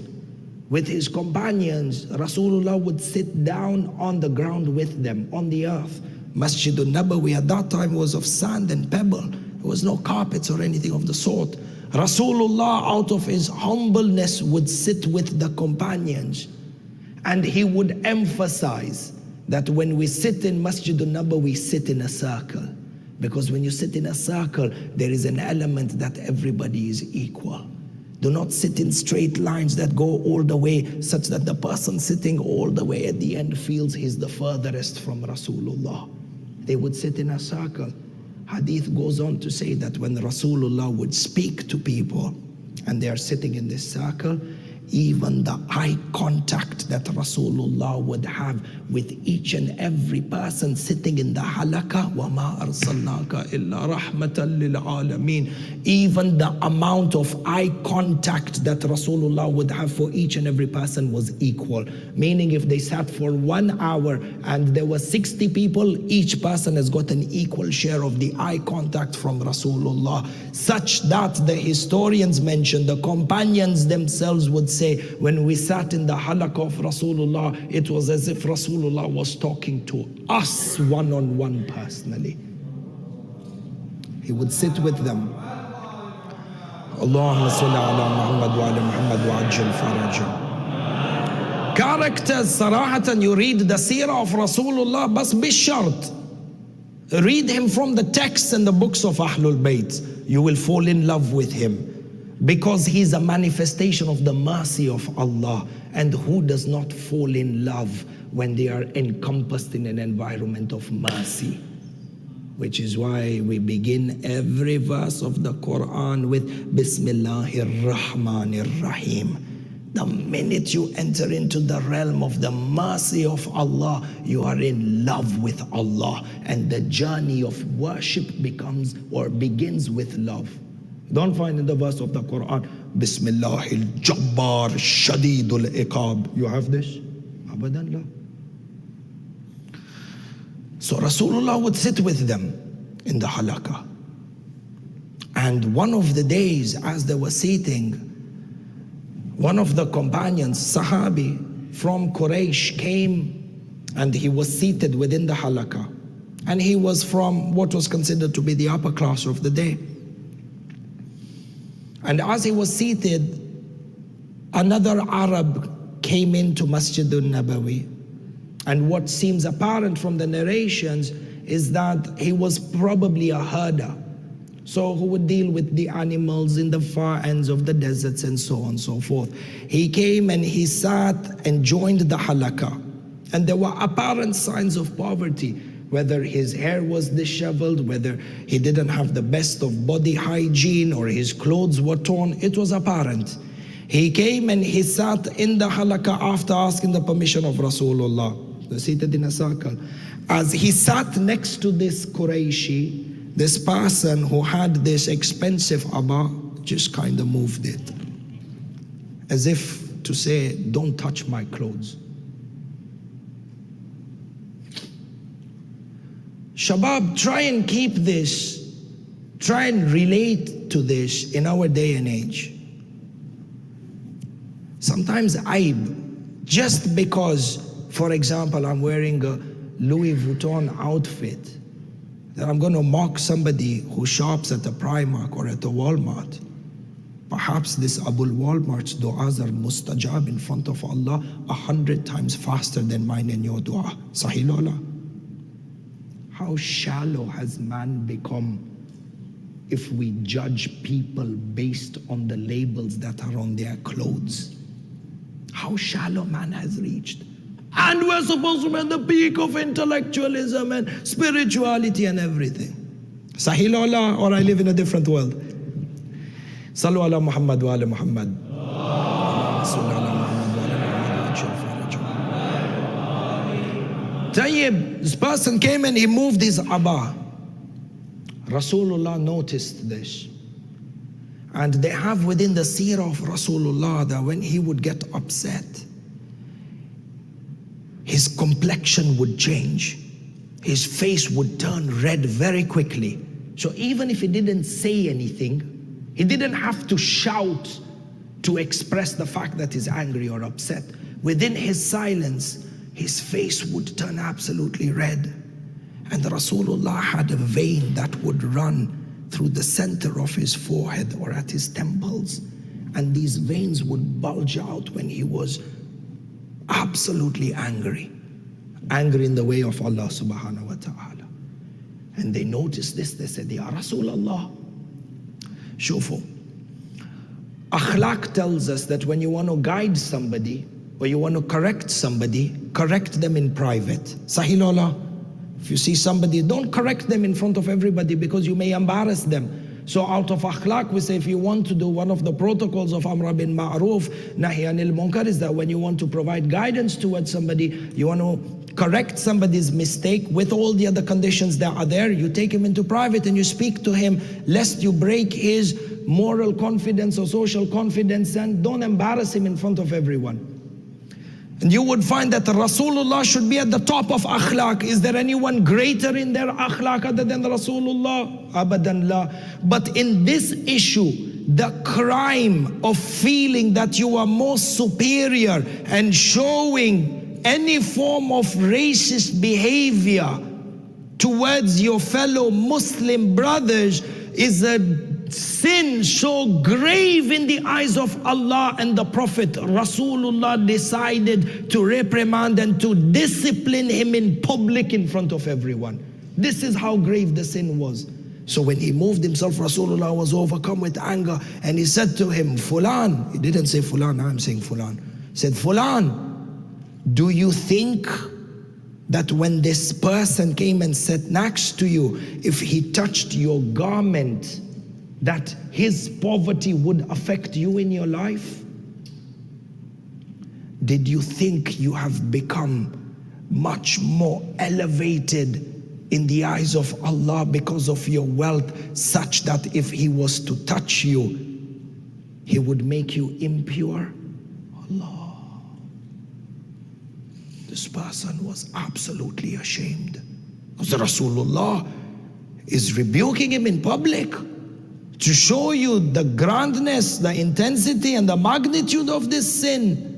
with his companions, Rasulullah would sit down on the ground with them, on the earth. Masjid al-Nabawi at that time was of sand and pebble. There was no carpets or anything of the sort. Rasulullah, out of his humbleness, would sit with the companions, and he would emphasize that when we sit in Masjid al-Nabawi, we sit in a circle. Because when you sit in a circle, there is an element that everybody is equal. Do not sit in straight lines that go all the way, such that the person sitting all the way at the end feels he's the furthest from Rasulullah. They would sit in a circle. Hadith goes on to say that when Rasulullah would speak to people and they are sitting in this circle, even the eye contact that Rasulullah would have with each and every person sitting in the halaqah, وَمَا أَرْسَلْنَاكَ إِلَّا رَحْمَةً لِلْعَالَمِينَ, even the amount of eye contact that Rasulullah would have for each and every person was equal. Meaning if they sat for 1 hour and there were 60 people, each person has got an equal share of the eye contact from Rasulullah, such that the historians mention, the companions themselves would say, when we sat in the halaqah of Rasulullah, it was as if Rasulullah was talking to us one-on-one personally. He would sit with them. Allahumma salli ala Muhammad wa ala Muhammad wa ajil farajah. Characters, sarahatan, you read the seerah of Rasulullah, bas bishart. Read him from the texts and the books of Ahlul Bayt. You will fall in love with him, because he's a manifestation of the mercy of Allah. And who does not fall in love when they are encompassed in an environment of mercy? Which is why we begin every verse of the Quran with Bismillahir Rahmanir Rahim. The minute you enter into the realm of the mercy of Allah, you are in love with Allah, and the journey of worship becomes or begins with love. Don't find in the verse of the Quran, Bismillahil Jabbar Shadidul Iqab. You have this? Abadan la. So Rasulullah would sit with them in the halaqah. And one of the days, as they were sitting, one of the companions, Sahabi from Quraysh, came and he was seated within the halaqah. And he was from what was considered to be the upper class of the day. And as he was seated, another Arab came into Masjid al-Nabawi. And what seems apparent from the narrations is that he was probably a herder. So who would deal with the animals in the far ends of the deserts and so on and so forth. He came and he sat and joined the halaqah. And there were apparent signs of poverty, whether his hair was disheveled, whether he didn't have the best of body hygiene or his clothes were torn, it was apparent. He came and he sat in the halaqah after asking the permission of Rasulullah. They're seated in a circle. As he sat next to this Qurayshi, this person who had this expensive abba just kind of moved it, as if to say, don't touch my clothes. Shabab, try and keep this, try and relate to this in our day and age. Sometimes aib, just because, for example, I'm wearing a Louis Vuitton outfit, that I'm going to mock somebody who shops at a Primark or at a Walmart. Perhaps this Abul Walmart's du'as are mustajab in front of Allah 100 times faster than mine and your du'a. Sahih Lola. How shallow has man become if we judge people based on the labels that are on their clothes? How shallow man has reached. And we're supposed to be at the peak of intellectualism and spirituality and everything. Sahih Allah, or I live in a different world. Sallu ala Muhammad wa ala Muhammad. Tayyib, this person came and he moved his abba. Rasulullah noticed this. And they have within the seerah of Rasulullah that when he would get upset, his complexion would change. His face would turn red very quickly. So even if he didn't say anything, he didn't have to shout to express the fact that he's angry or upset. Within his silence, his face would turn absolutely red. And Rasulullah had a vein that would run through the center of his forehead or at his temples. And these veins would bulge out when he was absolutely angry. Angry in the way of Allah subhanahu wa ta'ala. And they noticed this, they said, Ya Rasulullah, Shufu, Akhlaq tells us that when you want to guide somebody or you want to correct somebody, correct them in private. Sahih Lola. If you see somebody, don't correct them in front of everybody because you may embarrass them. So out of akhlaq, we say if you want to do one of the protocols of Amr bin Ma'ruf, Nahi Anil Munkar, is that when you want to provide guidance towards somebody, you want to correct somebody's mistake with all the other conditions that are there, you take him into private and you speak to him, lest you break his moral confidence or social confidence, and don't embarrass him in front of everyone. And you would find that Rasulullah should be at the top of akhlaq. Is there anyone greater in their akhlaq other than Rasulullah? Abadan la. But in this issue, the crime of feeling that you are more superior and showing any form of racist behavior towards your fellow Muslim brothers is a sin so grave in the eyes of Allah and the Prophet. Rasulullah decided to reprimand and to discipline him in public in front of everyone. This is how grave the sin was. So when he moved himself, Rasulullah was overcome with anger and he said to him, Fulan, he didn't say Fulan, I'm saying Fulan. He said, Fulan, do you think that when this person came and sat next to you, if he touched your garment, that his poverty would affect you in your life? Did you think you have become much more elevated in the eyes of Allah because of your wealth, such that if he was to touch you, he would make you impure? Allah. This person was absolutely ashamed. Because Rasulullah is rebuking him in public to show you the grandness, the intensity and the magnitude of this sin.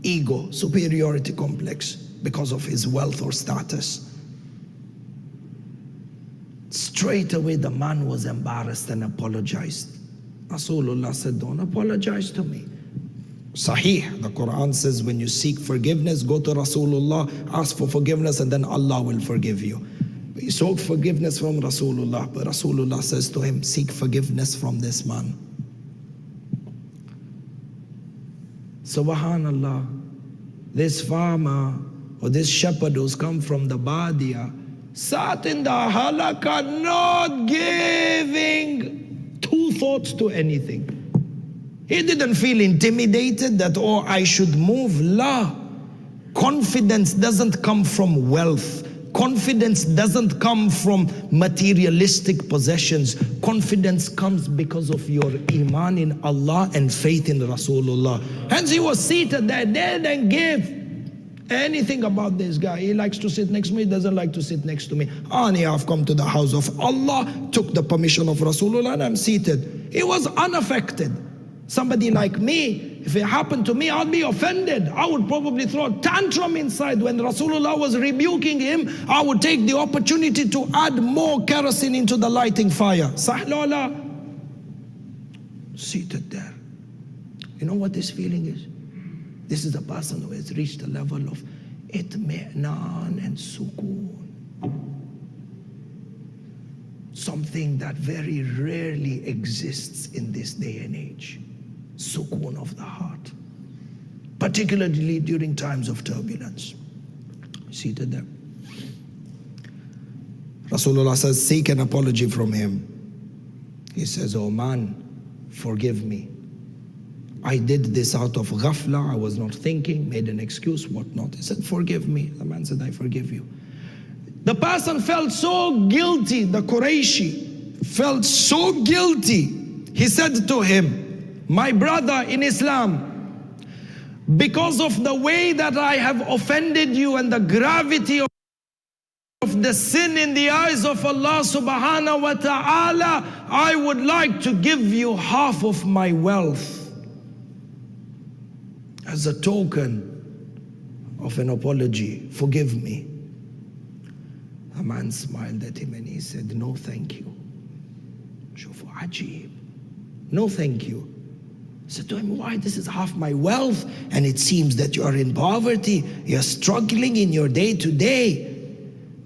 Ego, superiority complex because of his wealth or status. Straight away the man was embarrassed and apologized. Rasulullah said, don't apologize to me. Sahih, the Quran says when you seek forgiveness, go to Rasulullah, ask for forgiveness and then Allah will forgive you. He sought forgiveness from Rasulullah, but Rasulullah says to him, seek forgiveness from this man. Subhanallah, this farmer or this shepherd who's come from the Badia sat in the halakah not giving two thoughts to anything. He didn't feel intimidated that, oh, I should move. La. Confidence doesn't come from wealth. Confidence doesn't come from materialistic possessions. Confidence comes because of your iman in Allah and faith in Rasulullah. Hence he was seated there, didn't give anything about this guy. He likes to sit next to me, doesn't like to sit next to me. And I've come to the house of Allah, took the permission of Rasulullah and I'm seated. He was unaffected. Somebody like me, if it happened to me, I'd be offended. I would probably throw a tantrum inside. When Rasulullah was rebuking him, I would take the opportunity to add more kerosene into the lighting fire. Sahlola. Seated there. You know what this feeling is? This is a person who has reached a level of itmi'nan and sukoon. Something that very rarely exists in this day and age. Sukoon of the heart, particularly during times of turbulence. Seated there. Rasulullah says, seek an apology from him. He says, oh man, forgive me. I did this out of ghafla, I was not thinking, made an excuse, whatnot. He said, forgive me. The man said, I forgive you. The person felt so guilty, the Qurayshi felt so guilty. He said to him, my brother in Islam, because of the way that I have offended you and the gravity of the sin in the eyes of Allah subhanahu wa ta'ala, I would like to give you half of my wealth as a token of an apology. Forgive me. A man smiled at him and he said, no thank you. Shufu ajib. No thank you. I said to him, why? This is half my wealth and it seems that you are in poverty. You're struggling in your day to day.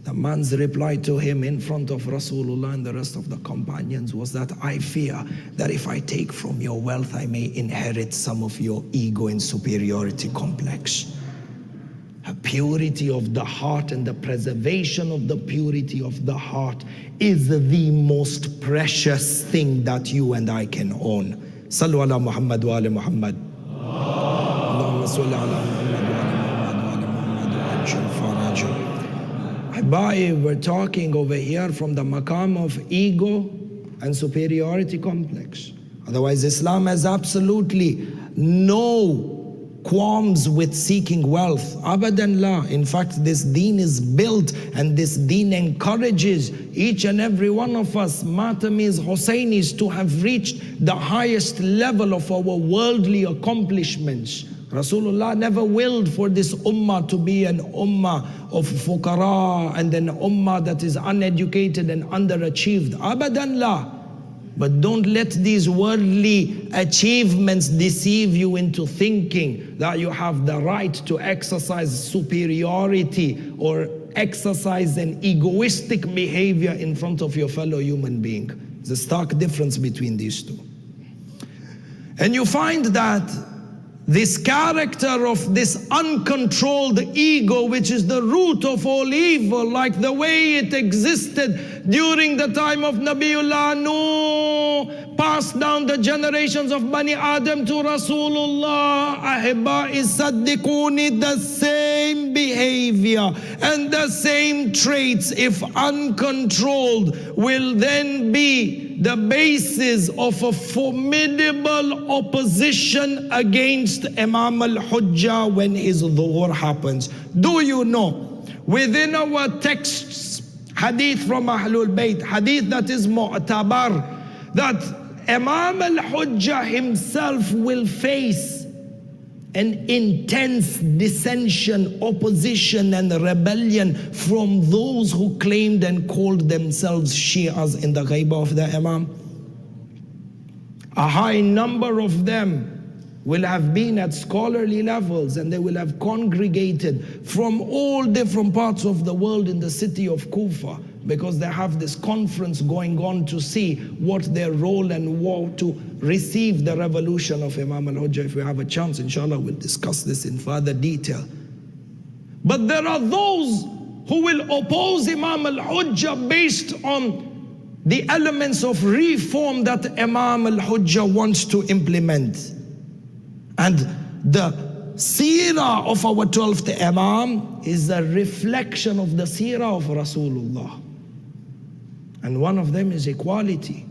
The man's reply to him in front of Rasulullah and the rest of the companions was that, I fear that if I take from your wealth, I may inherit some of your ego and superiority complex. A purity of the heart and the preservation of the purity of the heart is the most precious thing that you and I can own. Sallu ala Muhammad wa ala Muhammad. Allahumma salli ala Muhammad wa ala Muhammad wa ala Muhammad wa ajil farajah. Ahbai, we're talking over here from the maqam of ego and superiority complex. Otherwise, Islam has absolutely no qualms with seeking wealth. Abadan la. In fact, this deen is built and this deen encourages each and every one of us, Matamis, Hussainis, to have reached the highest level of our worldly accomplishments. Rasulullah never willed for this ummah to be an ummah of fuqara and an ummah that is uneducated and underachieved. Abadan la. But don't let these worldly achievements deceive you into thinking that you have the right to exercise superiority or exercise an egoistic behavior in front of your fellow human being. There's a stark difference between these two. And you find that this character of this uncontrolled ego, which is the root of all evil, like the way it existed during the time of Nabiullah Nuh, passed down the generations of Bani Adam to Rasulullah. Ahibba'i Saddiquni, the same behavior and the same traits, if uncontrolled, will then be the basis of a formidable opposition against Imam al-Hujjah when his dhuhr happens. Do you know, within our texts, hadith from Ahlul Bayt, hadith that is mu'tabar, that Imam al-Hujjah himself will face an intense dissension, opposition and rebellion from those who claimed and called themselves Shi'as in the ghaibah of the Imam. A high number of them will have been at scholarly levels and they will have congregated from all different parts of the world in the city of Kufa, because they have this conference going on to see what their role and what to receive the revolution of Imam al-Hujjah. If we have a chance, inshallah, we'll discuss this in further detail. But there are those who will oppose Imam al-Hujjah based on the elements of reform that Imam al-Hujjah wants to implement. And the seerah of our 12th Imam is a reflection of the seerah of Rasulullah. And one of them is equality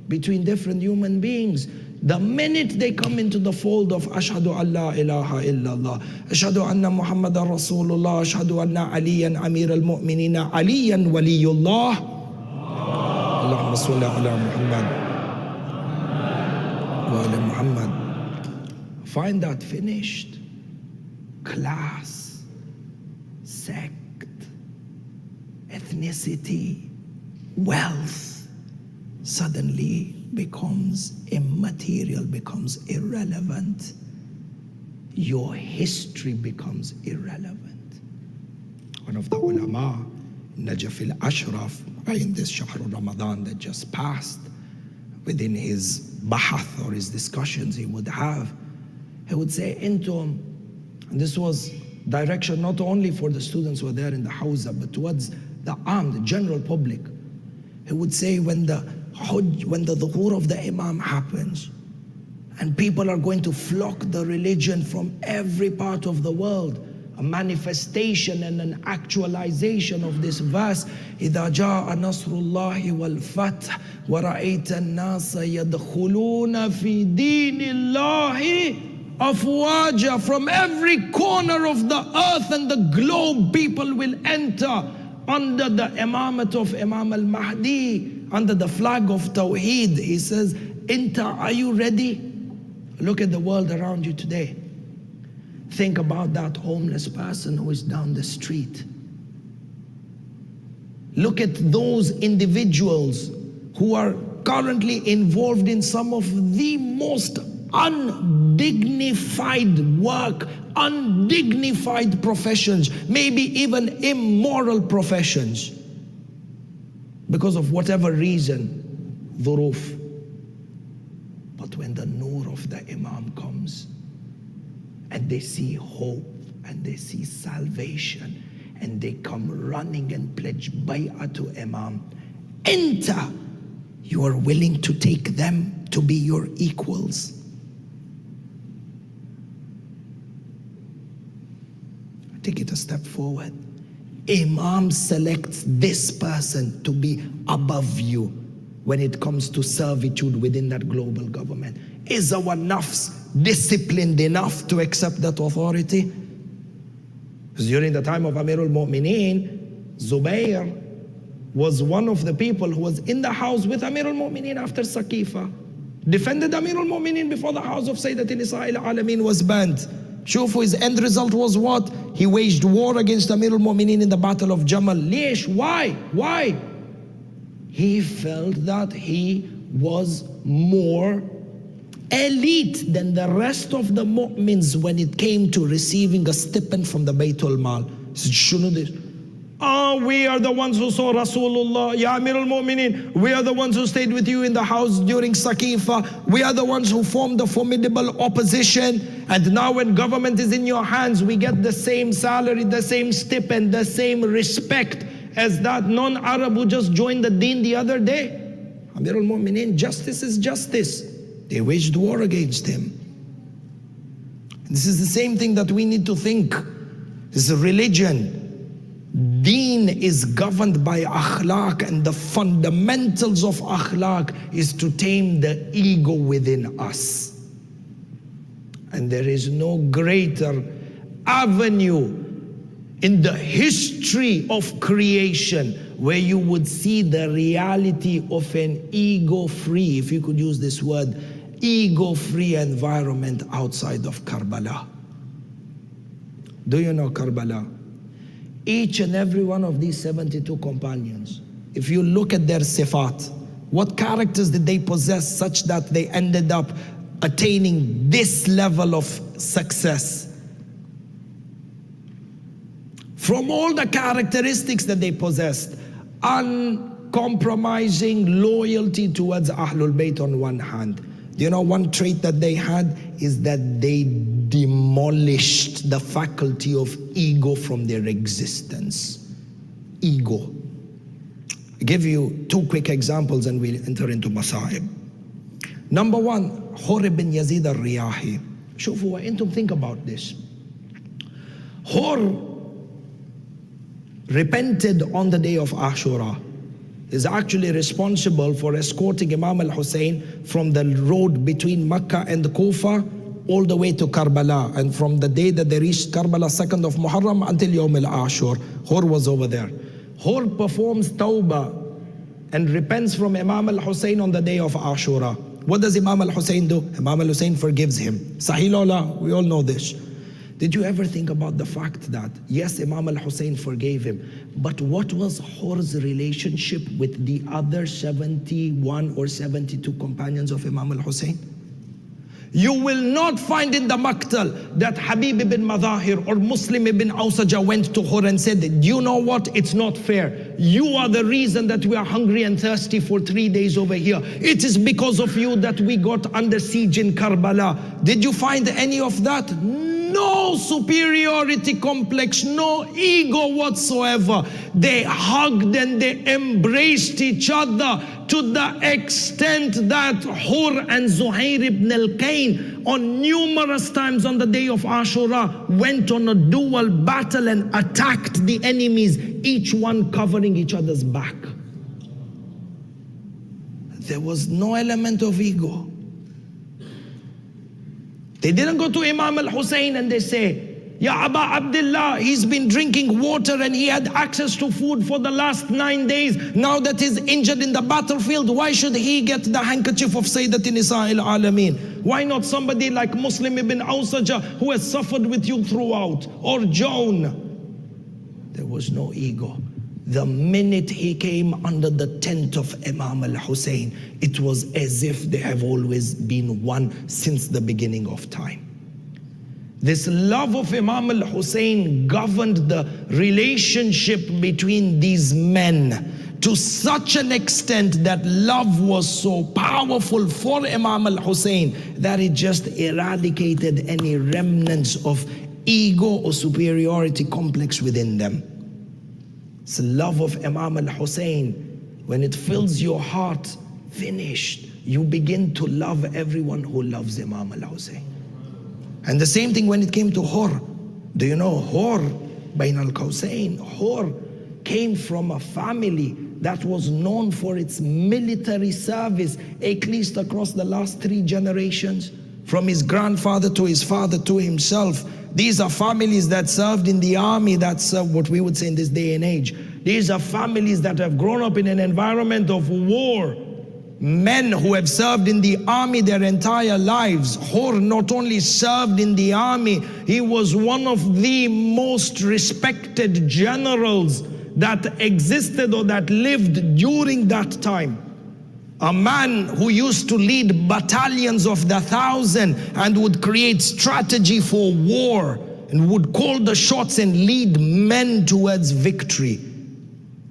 between different human beings. The minute they come into the fold of Ashhadu an la ilaha illallah, Ashhadu anna Muhammadan Rasulullah, Ashhadu anna Aliyan Amir al-Mu'minina, Aliyan Waliyullah, Allahumma salli ala Muhammad wa ala Muhammad. Find that finished. Class, sect, ethnicity, wealth suddenly becomes immaterial, becomes irrelevant. Your history becomes irrelevant. One of the ulama, Najaf al-Ashraf, in this Shahr Ramadan that just passed, within his bahath or his discussions he would have, he would say into him, and this was direction not only for the students who were there in the Hawza, but towards the general public. He would say, when the dhuhr of the Imam happens, and people are going to flock the religion from every part of the world, a manifestation and an actualization of this verse, إِذَا جَاءَ نَصْرُ اللَّهِ وَالْفَتْحِ وَرَأَيْتَ النَّاسَ يَدْخُلُونَ فِي دِينِ اللَّهِ أَفْوَاجًا. From every corner of the earth and the globe, people will enter under the imamate of Imam al-Mahdi, under the flag of Tawheed. He says, enter, are you ready? Look at the world around you today. Think about that homeless person who is down the street. Look at those individuals who are currently involved in some of the most undignified work, undignified professions, maybe even immoral professions, because of whatever reason, dhuruf. But when the nur of the Imam comes, and they see hope, and they see salvation, and they come running and pledge bay'ah to Imam, enter, you are willing to take them to be your equals. Take it a step forward. Imam selects this person to be above you when it comes to servitude within that global government. Is our nafs disciplined enough to accept that authority? Because during the time of Amirul Mu'mineen, Zubayr was one of the people who was in the house with Amirul Mu'mineen after Saqifa, defended Amirul Mu'mineen before the house of Sayyidatin Nisa'il Alameen was banned. Shufu, his end result was what? He waged war against Amirul Mu'mineen in the Battle of Jamal. Lish, why? Why? He felt that he was more elite than the rest of the mu'mins when it came to receiving a stipend from the Baytul Mal. He said, Shunu this. We are the ones who saw Rasulullah, Ya Amir al-Mu'mineen. We are the ones who stayed with you in the house during Saqifa. We are the ones who formed the formidable opposition. And now when government is in your hands, we get the same salary, the same stipend, the same respect as that non-Arab who just joined the deen the other day. Amir al-Mu'mineen, justice is justice. They waged war against him. This is the same thing that we need to think. This is religion. Deen is governed by akhlaq, and the fundamentals of akhlaq is to tame the ego within us. And there is no greater avenue in the history of creation where you would see the reality of an ego-free, if you could use this word, ego-free environment outside of Karbala. Do you know Karbala? Each and every one of these 72 companions, if you look at their sifat, what characters did they possess such that they ended up attaining this level of success? From all the characteristics that they possessed, uncompromising loyalty towards Ahlul Bayt on one hand. Do you know one trait that they had is that they demolished the faculty of ego from their existence. Ego. I'll give you two quick examples and we'll enter into Masa'ib. Number one, Hur bin Yazid al-Riyahi. Shufu, antum, think about this. Hur repented on the day of Ashura. Is actually responsible for escorting Imam al-Hussein from the road between Mecca and Kufa all the way to Karbala. And from the day that they reached Karbala, 2nd of Muharram, until Yawm al-Ashur, Hur was over there. Hur performs tawbah and repents from Imam al-Hussein on the day of Ashura. What does Imam al-Hussein do? Imam al-Hussein forgives him. Sahih Lola, we all know this. Did you ever think about the fact that, yes, Imam al-Hussein forgave him, but what was Hur's relationship with the other 71 or 72 companions of Imam al-Hussein? You will not find in the Maqtal that Habib ibn Madahir or Muslim ibn Awsaja went to Hur and said, do you know what? It's not fair. You are the reason that we are hungry and thirsty for 3 days over here. It is because of you that we got under siege in Karbala. Did you find any of that? No superiority complex, no ego whatsoever. They hugged and they embraced each other to the extent that Hur and Zuhair ibn al-Kain on numerous times on the day of Ashura went on a dual battle and attacked the enemies, each one covering each other's back. There was no element of ego. They didn't go to Imam al-Hussein and they say, Ya Aba Abdullah, he's been drinking water and he had access to food for the last 9 days. Now that he's injured in the battlefield, why should he get the handkerchief of Sayyidatin Nisa'il Alameen? Why not somebody like Muslim ibn Awsaja who has suffered with you throughout? Or Joan? There was no ego. The minute he came under the tent of Imam al-Hussein, it was as if they have always been one since the beginning of time. This love of Imam al-Hussein governed the relationship between these men to such an extent that love was so powerful for Imam al-Hussein that it just eradicated any remnants of ego or superiority complex within them. It's the love of Imam al-Hussein. When it fills your heart, finished, you begin to love everyone who loves Imam al-Hussein. And the same thing when it came to Hur. Do you know Hur, Bain al-Qawsayn? Hur came from a family that was known for its military service, at least across the last 3 generations, from his grandfather to his father to himself. These are families that served in the army, that served what we would say in this day and age. These are families that have grown up in an environment of war. Men who have served in the army their entire lives. Hur not only served in the army, he was one of the most respected generals that existed or that lived during that time. A man who used to lead battalions of the 1,000 and would create strategy for war and would call the shots and lead men towards victory.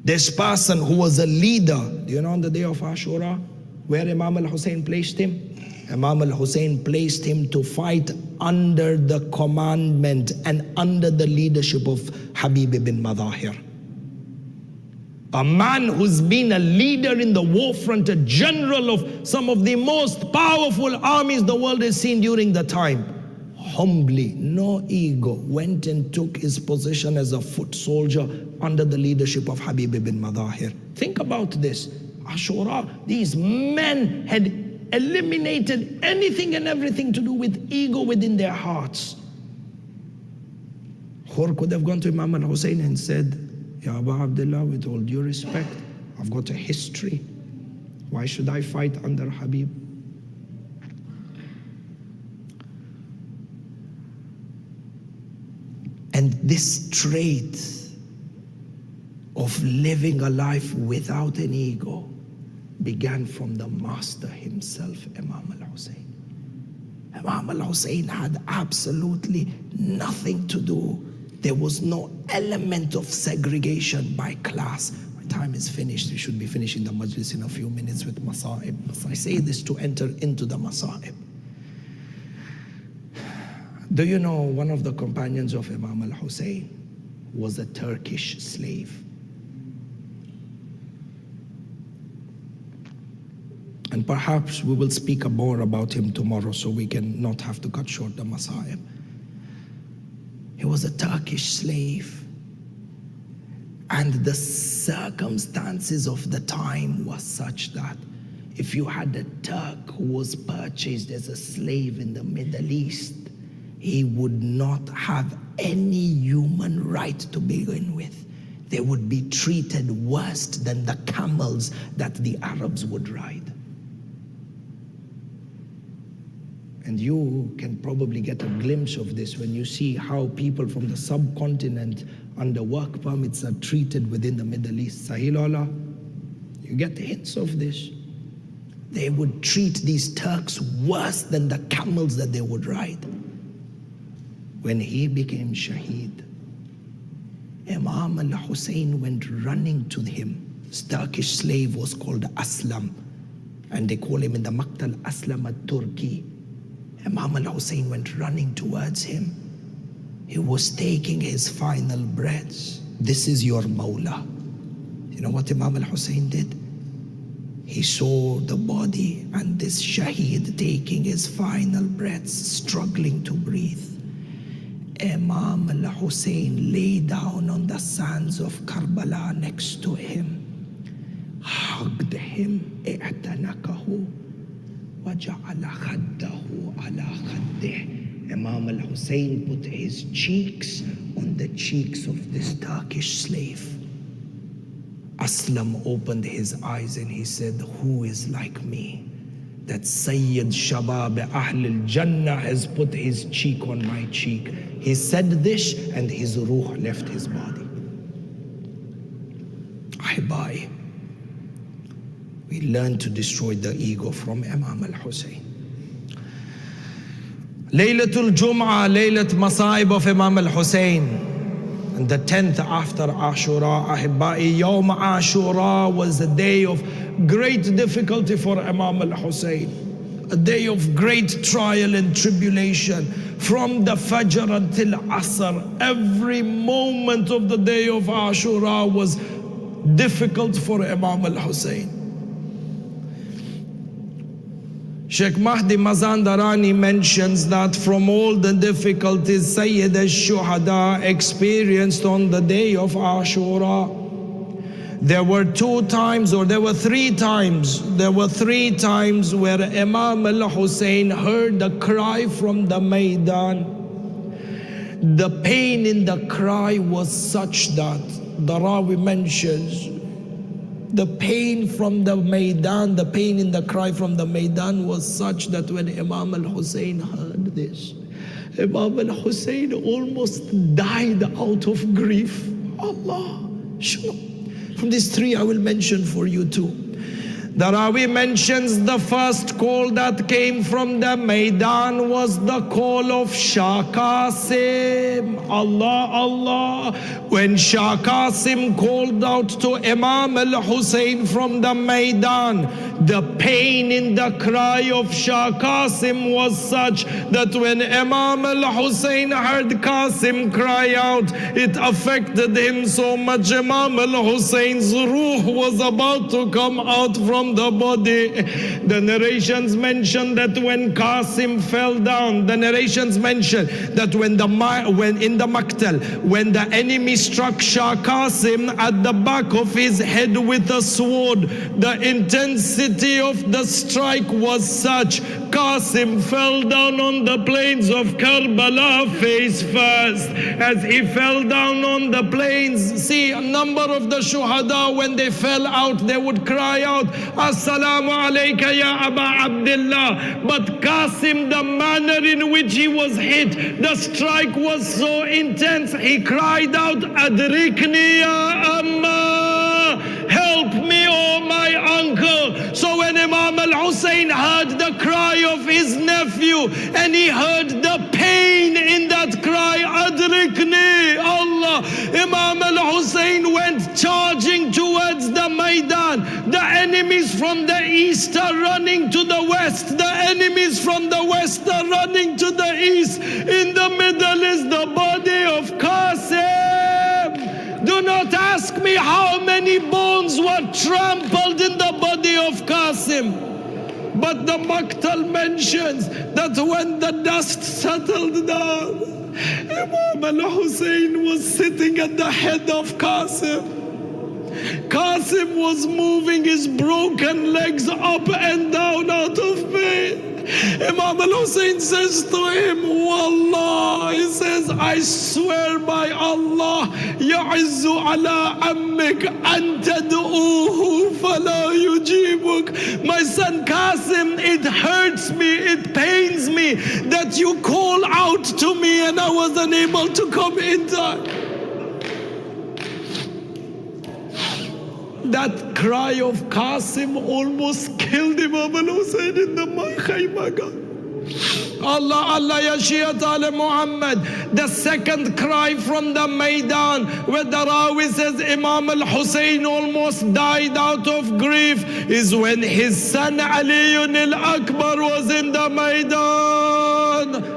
This person who was a leader, do you know on the day of Ashura where Imam al-Hussein placed him? Imam al-Hussein placed him to fight under the commandment and under the leadership of Habib ibn Madahir. A man who's been a leader in the war front, a general of some of the most powerful armies the world has seen during the time. Humbly, no ego, went and took his position as a foot soldier under the leadership of Habib ibn Madahir. Think about this. Ashura, these men had eliminated anything and everything to do with ego within their hearts. Hur could have gone to Imam al-Hussein and said, Ya Abu Abdullah, with all due respect, I've got a history. Why should I fight under Habib? And this trait of living a life without an ego began from the master himself, Imam al-Hussein. Imam al-Hussein had absolutely nothing to do. There was no element of segregation by class. My time is finished. We should be finishing the majlis in a few minutes with Masa'ib. But I say this to enter into the Masa'ib. Do you know one of the companions of Imam al-Hussein was a Turkish slave? And perhaps we will speak more about him tomorrow so we can not have to cut short the Masa'ib. He was a Turkish slave. And the circumstances of the time was such that if you had a Turk who was purchased as a slave in the Middle East, he would not have any human right to begin with. They would be treated worse than the camels that the Arabs would ride. And you can probably get a glimpse of this when you see how people from the subcontinent under work permits are treated within the Middle East. Sahil Allah, you get hints of this. They would treat these Turks worse than the camels that they would ride. When he became Shaheed, Imam al-Hussein went running to him. This Turkish slave was called Aslam, and they call him in the Maqtal Aslam al-Turki. Imam al-Hussein went running towards him. He was taking his final breaths. This is your Mawla. You know what Imam al-Hussein did? He saw the body and this Shaheed taking his final breaths, struggling to breathe. Imam al-Hussein lay down on the sands of Karbala next to him, hugged him, i'tanakahu, waja'ala khaddahu ala khaddih. Imam al-Hussein put his cheeks on the cheeks of this Turkish slave. Aslam opened his eyes and he said, who is like me? That Sayyid Shabab Ahl al-Jannah has put his cheek on my cheek. He said this and his ruh left his body. by. We learn to destroy the ego from Imam al-Hussein. Laylatul Jum'ah, Laylat Masaib of Imam al-Hussein. And the 10th after Ashura, Ahibba'i, Yawm Ashura was a day of great difficulty for Imam al-Hussein. A day of great trial and tribulation. From the Fajr until Asr, every moment of the day of Ashura was difficult for Imam al-Hussein. Sheikh Mahdi Mazandarani mentions that from all the difficulties Sayyid al-Shuhada experienced on the day of Ashura, there were three times where Imam al-Hussein heard the cry from the Maidan. The pain in the cry was such that the Rawi mentions the pain from the Maidan, the pain in the cry from the Maidan was such that when Imam al-Hussein heard this, Imam al-Hussein almost died out of grief. Allah. From these three I will mention for you two. The Rawi mentions the first call that came from the Maidan was the call of Shah Qasim. Allah, Allah. When Shah Qasim called out to Imam al-Hussein from the Maidan, the pain in the cry of Shah Qasim was such that when Imam al-Hussein heard Qasim cry out, it affected him so much. Imam al-Hussein's ruh was about to come out from the body. The narrations mention that when Qasim fell down, the narrations mention that when in the Maktal, when the enemy struck Shah Qasim at the back of his head with a sword, the intensity of the strike was such, Qasim fell down on the plains of Kerbala face first. As he fell down on the plains, see, a number of the Shohada, when they fell out, they would cry out, Assalamu alayka ya Aba Abdullah. But Qasim, the manner in which he was hit, the strike was so intense, he cried out, Adrikni ya Amma, help me, oh my uncle. So when Imam al-Hussein heard the cry of his nephew, and he heard the pain in that cry, Adrikni, Allah, Imam al-Hussein went charging towards the Maidan. The enemies from the east are running to the west. The enemies from the west are running to the east. In the middle is the body of Qasim. Do not ask me how many bones were trampled in the body of Qasim. But the Maktal mentions that when the dust settled down, Imam al-Hussein was sitting at the head of Qasim. Qasim was moving his broken legs up and down out of pain. Imam al-Hussein says to him, Wallah, he says, I swear by Allah, Ya'izzu ala ammik antad'uhu fala yujibuk. My son Qasim, it hurts me, it pains me that you call out to me and I was unable to come in time. That cry of Qasim almost killed Imam al-Hussein in the Khaymaga. Allah, Allah, ya Shiat ala Muhammad. The second cry from the Maidan, where the Rawi says Imam al-Hussein almost died out of grief, is when his son Ali al-Akbar was in the Maidan.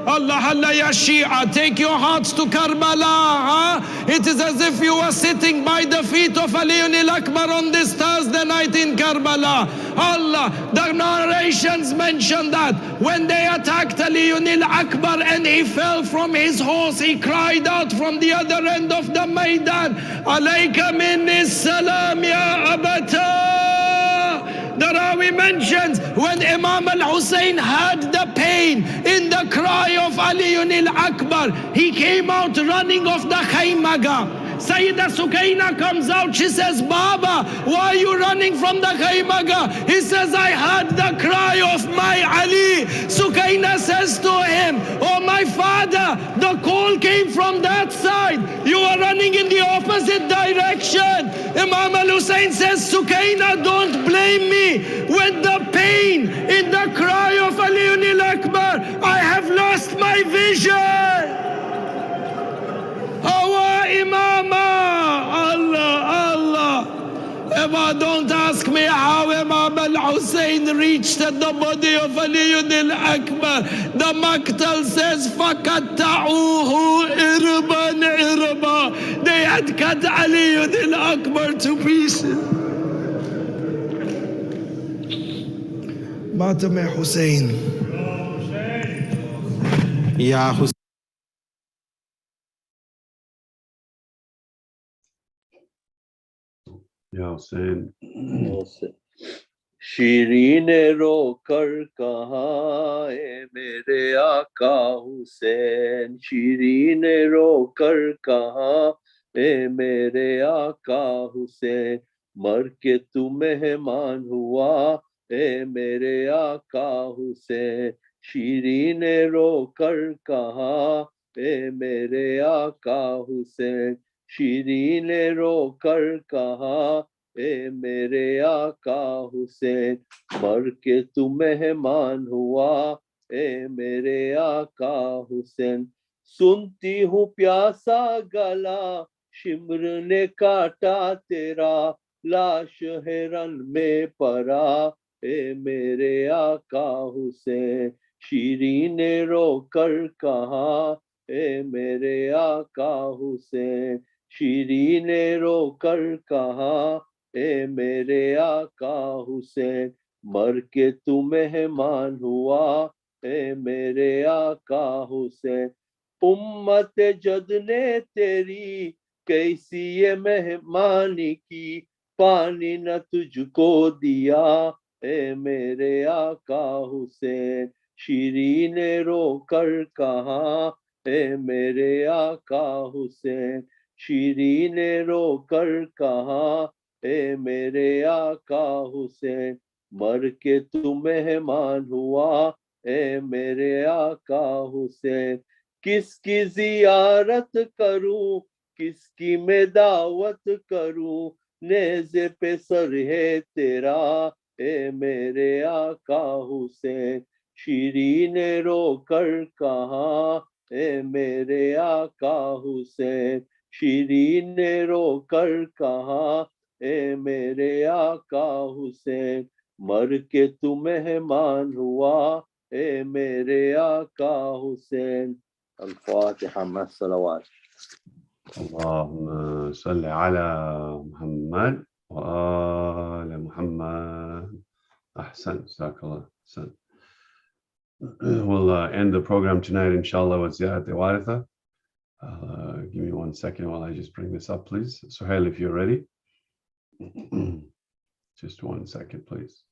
Allah, Allah, ya Shia, take your hearts to Karbala. It is as if you were sitting by the feet of Ali al-Akbar on this Thursday night in Karbala. Allah, the narrations mention that when they attacked Ali al-Akbar and he fell from his horse, he cried out from the other end of the Maidan, Alayka minni salam ya abata. The Rawi mentions when Imam al-Hussein heard the pain in the cry of Ali al-Akbar, he came out running off the Khaymaga. Sayyidah Sukaina comes out. She says, Baba, why are you running from the Khaymaga? He says, I heard the cry of my Ali. Sukaina says to him, oh my father, the call came from that side. You are running in the opposite direction. Imam al-Hussein says, Sukaina, don't blame me. With the pain in the cry of Ali al-Akbar, I have lost my vision. Our Imama, Allah. Don't ask me how Imam al-Hussein reached the body of Ali al-Akbar. The Maktal says, فَقَطَّعُوهُ إِرْبًا إِرْبًا. They had cut Ali al-Akbar to pieces. Matam Hussein. Ya Hussein. Ya Hussein. شیرین رو کر کہاں اے میرے آقا حسین شیرین رو کر کہاں اے میرے آقا حسین مر کے تو مہمان ہوا اے میرے آقا حسین شیرین رو کر کہاں اے میرے آقا حسین شیرین رو کر کہاں اے میرے آقا حسین مر کے تو مہمان ہوا اے میرے آقا حسین سنتی ہوں پیاسا گلا شمر نے کاٹا تیرا لاش ہے رن میں پڑا اے میرے آقا حسین شیرین رو کر کہاں اے میرے آقا حسین شیرین رو کر کہاں اے میرے آقا حسین مر کے تو مہمان ہوا اے میرے آقا حسین امت جد نے تیری کیسی یہ مہمانی کی پانی نہ تجھ کو دیا اے میرے آقا حسین شیرین رو کر کہاں اے میرے آقا حسین شیرین رو کر کہاں اے میرے آقا حسین مر کے تو مہمان ہوا اے میرے آقا حسین کس کی زیارت کروں کس کی میں دعوت کروں نیزے پہ سر ہے تیرا اے میرے آقا حسین شیرین رو کر کہاں اے میرے آقا حسین شیرین رو کر کہاں اے میرے آقا حسین مر کے تو مہمان ہوا اے میرے آقا حسین الفاتحہ مع الصلوات اللهم صل على محمد وآل محمد. Ahsan, Jazakallah. Ahsan. We'll end the program tonight, inshallah, with Ziyarat Waritha. Give me 1 second while I just bring this up, please. Suhail, if you're ready. Just 1 second, please.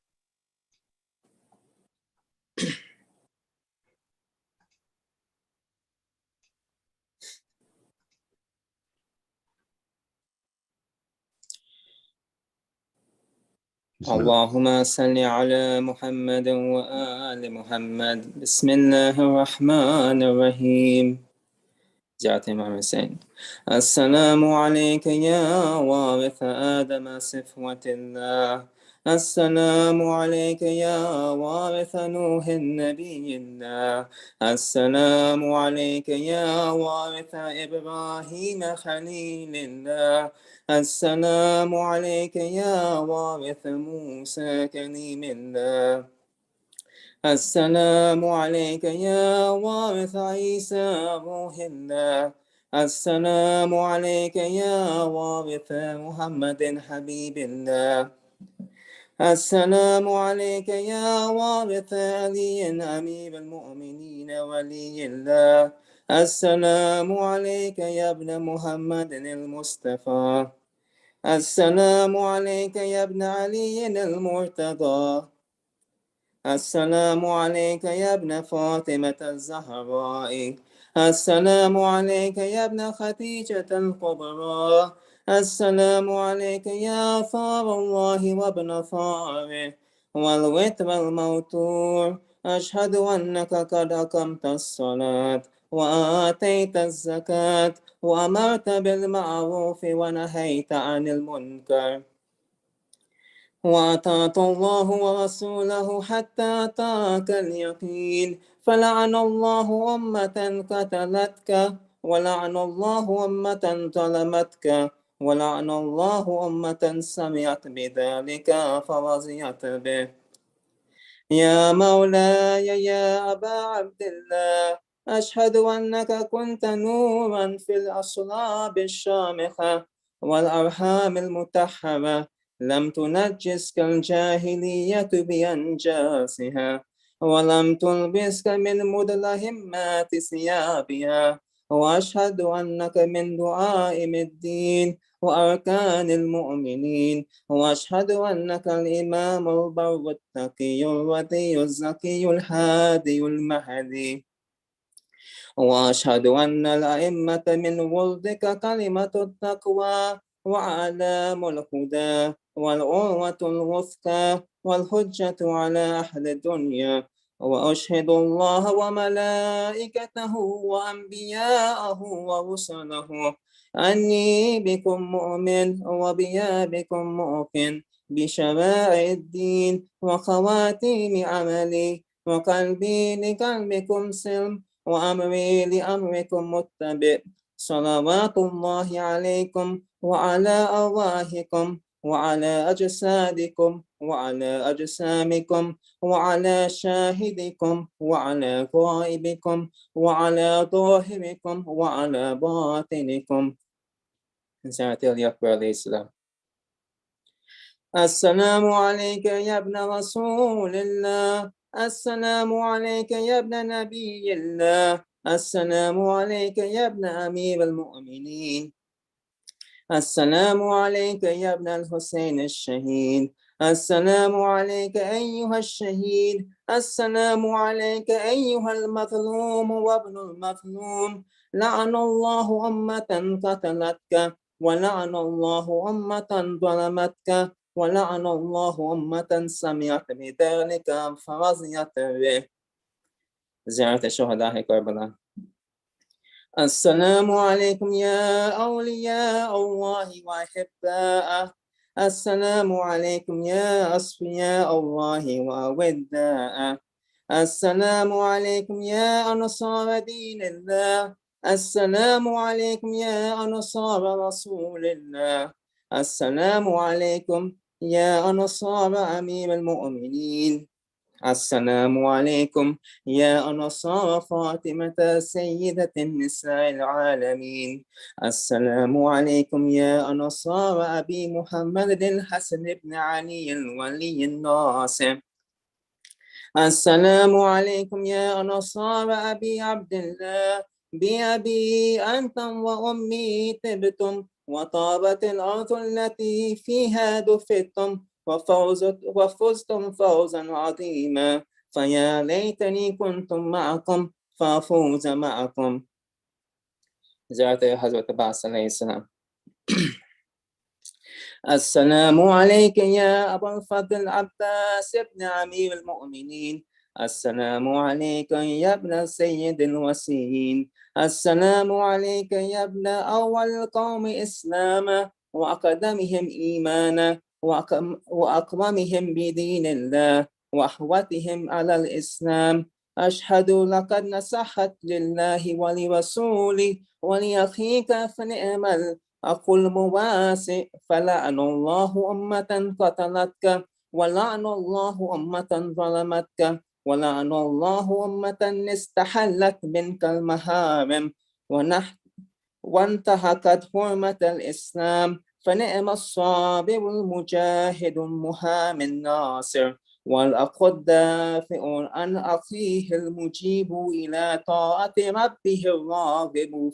اللهم صل على محمد وآل محمد بسم الله الرحمن الرحيم جاءت إمام حسين السلام عليك يا وارث آدم صفوة الله السلام عليك يا وارث نوح النبي الله السلام عليك يا وارث إبراهيم خليل الله السلام عليك يا وارث موسى كليم الله السلام عليك يا وارث عيسى روح الله السلام عليك يا وارث محمد حبيب الله السلام عليك يا وارث علي أمير المؤمنين ولي الله السلام عليك يا ابن محمد المصطفى السلام عليك يا ابن علي المرتضى السلام عليك يا ابن فاطمة الزهراء السلام عليك يا ابن خديجة الكبرى. السلام عليك يا ثار الله وابن ثاره والوتر الموتور. أشهد أنك قد أقمت الصلاة وآتيت الزكاة وأمرت بالمعروف ونهيت عن المنكر وأطعت الله ورسوله حتى أتاك اليقين. فلعن الله أمة قتلتك ولعن الله أمة ظلمتك ولعن الله أمة سمعت بذلك فرضيت به. يا مولاي يا أبا عبد الله أشهد أنك كنت نورا في الأصلاب الشامخة والأرحام المتحرة لم تنجسك الجاهلية بأنجاسها ولم تلبسك من مدلهمات ثيابها. وأشهد أنك من دعائم الدين وأركان المؤمنين. وأشهد أنك الإمام البر التقي الوذي الزكي الهادي المهدي. وأشهد أن الأئمة من ولدك كلمة التقوى وعلام الهدى والعروة الوثقى والحجة على أهل الدنيا. وأشهد الله وملائكته وأنبياءه ورسله أني بكم مؤمن وبيا بكم موقن بشرائع الدين وخواتيم عملي وقلبي لقلبكم سلم وأمري لأمركم متبع. صلوات الله عليكم وعلى أرواحكم وعلى أجسادكم وعلى أجسامكم وعلى شاهدكم وعلى غائبكم وعلى ظاهركم وعلى باطنكم. السلام عليك يا ابن رسول الله. السلام عليك يا ابن نبي الله. السلام عليك يا ابن أمير المؤمنين. السلام عليك يا ابن الحسين الشهيد. السلام عليك أيها الشهيد. السلام عليك أيها المظلوم وابن المظلوم. لعن الله أمة قتلتك ولعن الله أمة ظلمتك ولعن الله أمة سمعت بذلك فرضيت به. زيارة شهداء كربلاء. السلام عليكم يا أولياء الله وأحباءه. السلام عليكم يا أصفياء الله وأوداءه. السلام عليكم يا أنصار دين الله. السلام عليكم يا أنصار رسول الله. السلام عليكم يا أنصار أمير المؤمنين. السلام عليكم يا أنصار فاطمة سيدة النساء العالمين. السلام عليكم يا أنصار أبي محمد الحسن بن علي الولي الناصر. السلام عليكم يا أنصار أبي عبد الله. بأبي أنتم وأمي تبتم وطابت الأرض التي فيها دفنتم وفزتم فوزا عظيما. فيا ليتني كنتم معكم فأفوز معكم. زيارة حضرة العباس عليه السلام. السلام عليك يا أبا الفضل العباس ابن أمير المؤمنين. السلام عليك يا ابن سيد الوسيين. السلام عليك يا ابن أول القوم إسلاما وأقدمهم إيمانا وأكرمهم بدين الله وأحوتهم على الإسلام. أشهد لقد نصحت لله ولرسوله ولأخيك فنعم أخو المواسي. فلعن الله أمة قتلتك ولعن الله أمة ظلمتك ولعن الله أمة استحلت منك المحارم وانتهكت حرمة الإسلام. فنعم الصابر المجاهد المهام الناصر والأخ الدافع عن أخيه المجيب إلى طاعة ربه الراغب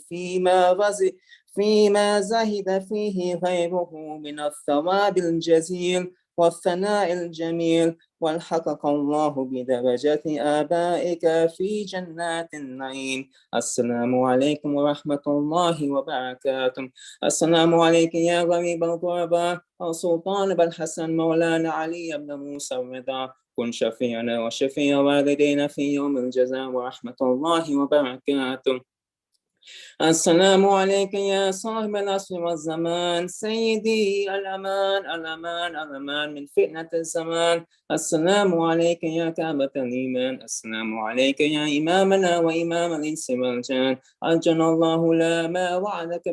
فيما زهد فيه غيره من الثواب الجزيل والثناء الجميل والحقق الله بدرجة آبائك في جنات النعيم. السلام عليكم ورحمة الله وبركاته. السلام عليك يا غريب الغرباء السلطان بن حسن مولانا علي بن موسى الرضا، كن شفيعنا وشفيع والدينا في يوم الجزاء ورحمة الله وبركاته. السلام عليك يا صاحب العصر والزمان سيدي، الأمان الأمان الأمان من فتنة الزمان. السلام عليك يا كعبة الإيمان. السلام عليك يا إمامنا وإمام الإنس والجان. أجل الله لا ما وعدك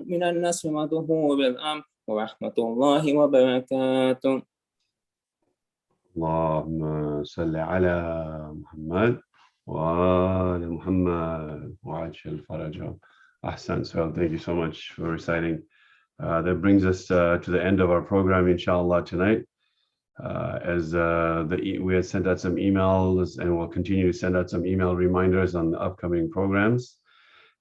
من النصر وظهور الأمر ورحمة الله وبركاته. اللهم صل على محمد وآل محمد وعجل فرجهم. Ahsan. So thank you so much for reciting. That brings us to the end of our program, inshallah, tonight. We had sent out some emails and we'll continue to send out some email reminders on the upcoming programs.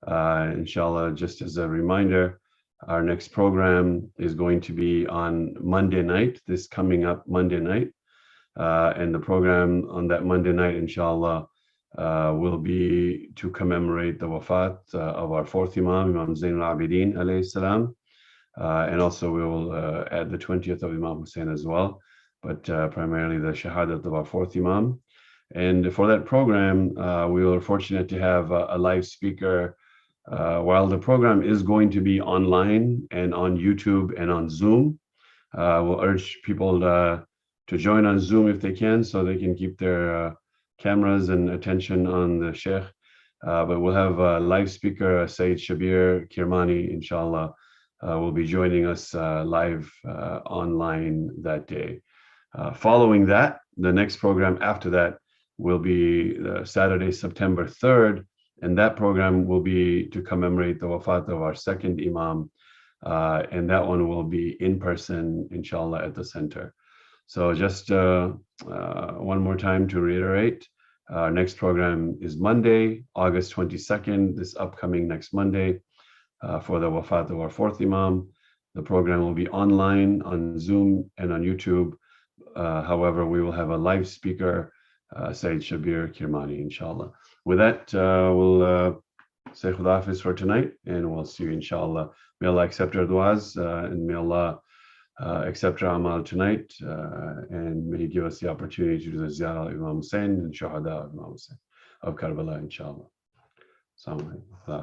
Inshallah, just as a reminder, our next program is going to be on Monday night, this coming up Monday night. And the program on that Monday night, inshallah, will be to commemorate the wafat of our fourth Imam, Imam Zain al-Abidin alayhi salam. And also we will add the 20th of Imam Hussein as well, but primarily the Shahadat of our fourth Imam. And for that program, we were fortunate to have a live speaker. While the program is going to be online and on YouTube and on Zoom, we'll urge people to join on Zoom if they can, so they can keep their cameras and attention on the Sheikh. But we'll have a live speaker, Sayyid Shabir Kirmani, inshallah, will be joining us live online that day. Following that, the next program after that will be Saturday, September 3rd, and that program will be to commemorate the wafat of our second Imam, and that one will be in person, inshallah, at the center. So just one more time to reiterate, our next program is Monday, August 22nd, this upcoming next Monday, for the wafat of our fourth Imam. The program will be online on Zoom and on YouTube. However, we will have a live speaker, Sayyid Shabir Kirmani, inshallah. With that, we'll say Khuda Hafiz for tonight, and we'll see you, inshallah. May Allah accept our du'as, and may Allah accept our amal tonight, and may He give us the opportunity to do the ziyarah of Imam Hussein and Shohada of Imam Hussein of Kerbala, inshallah. Assalamu alaikum.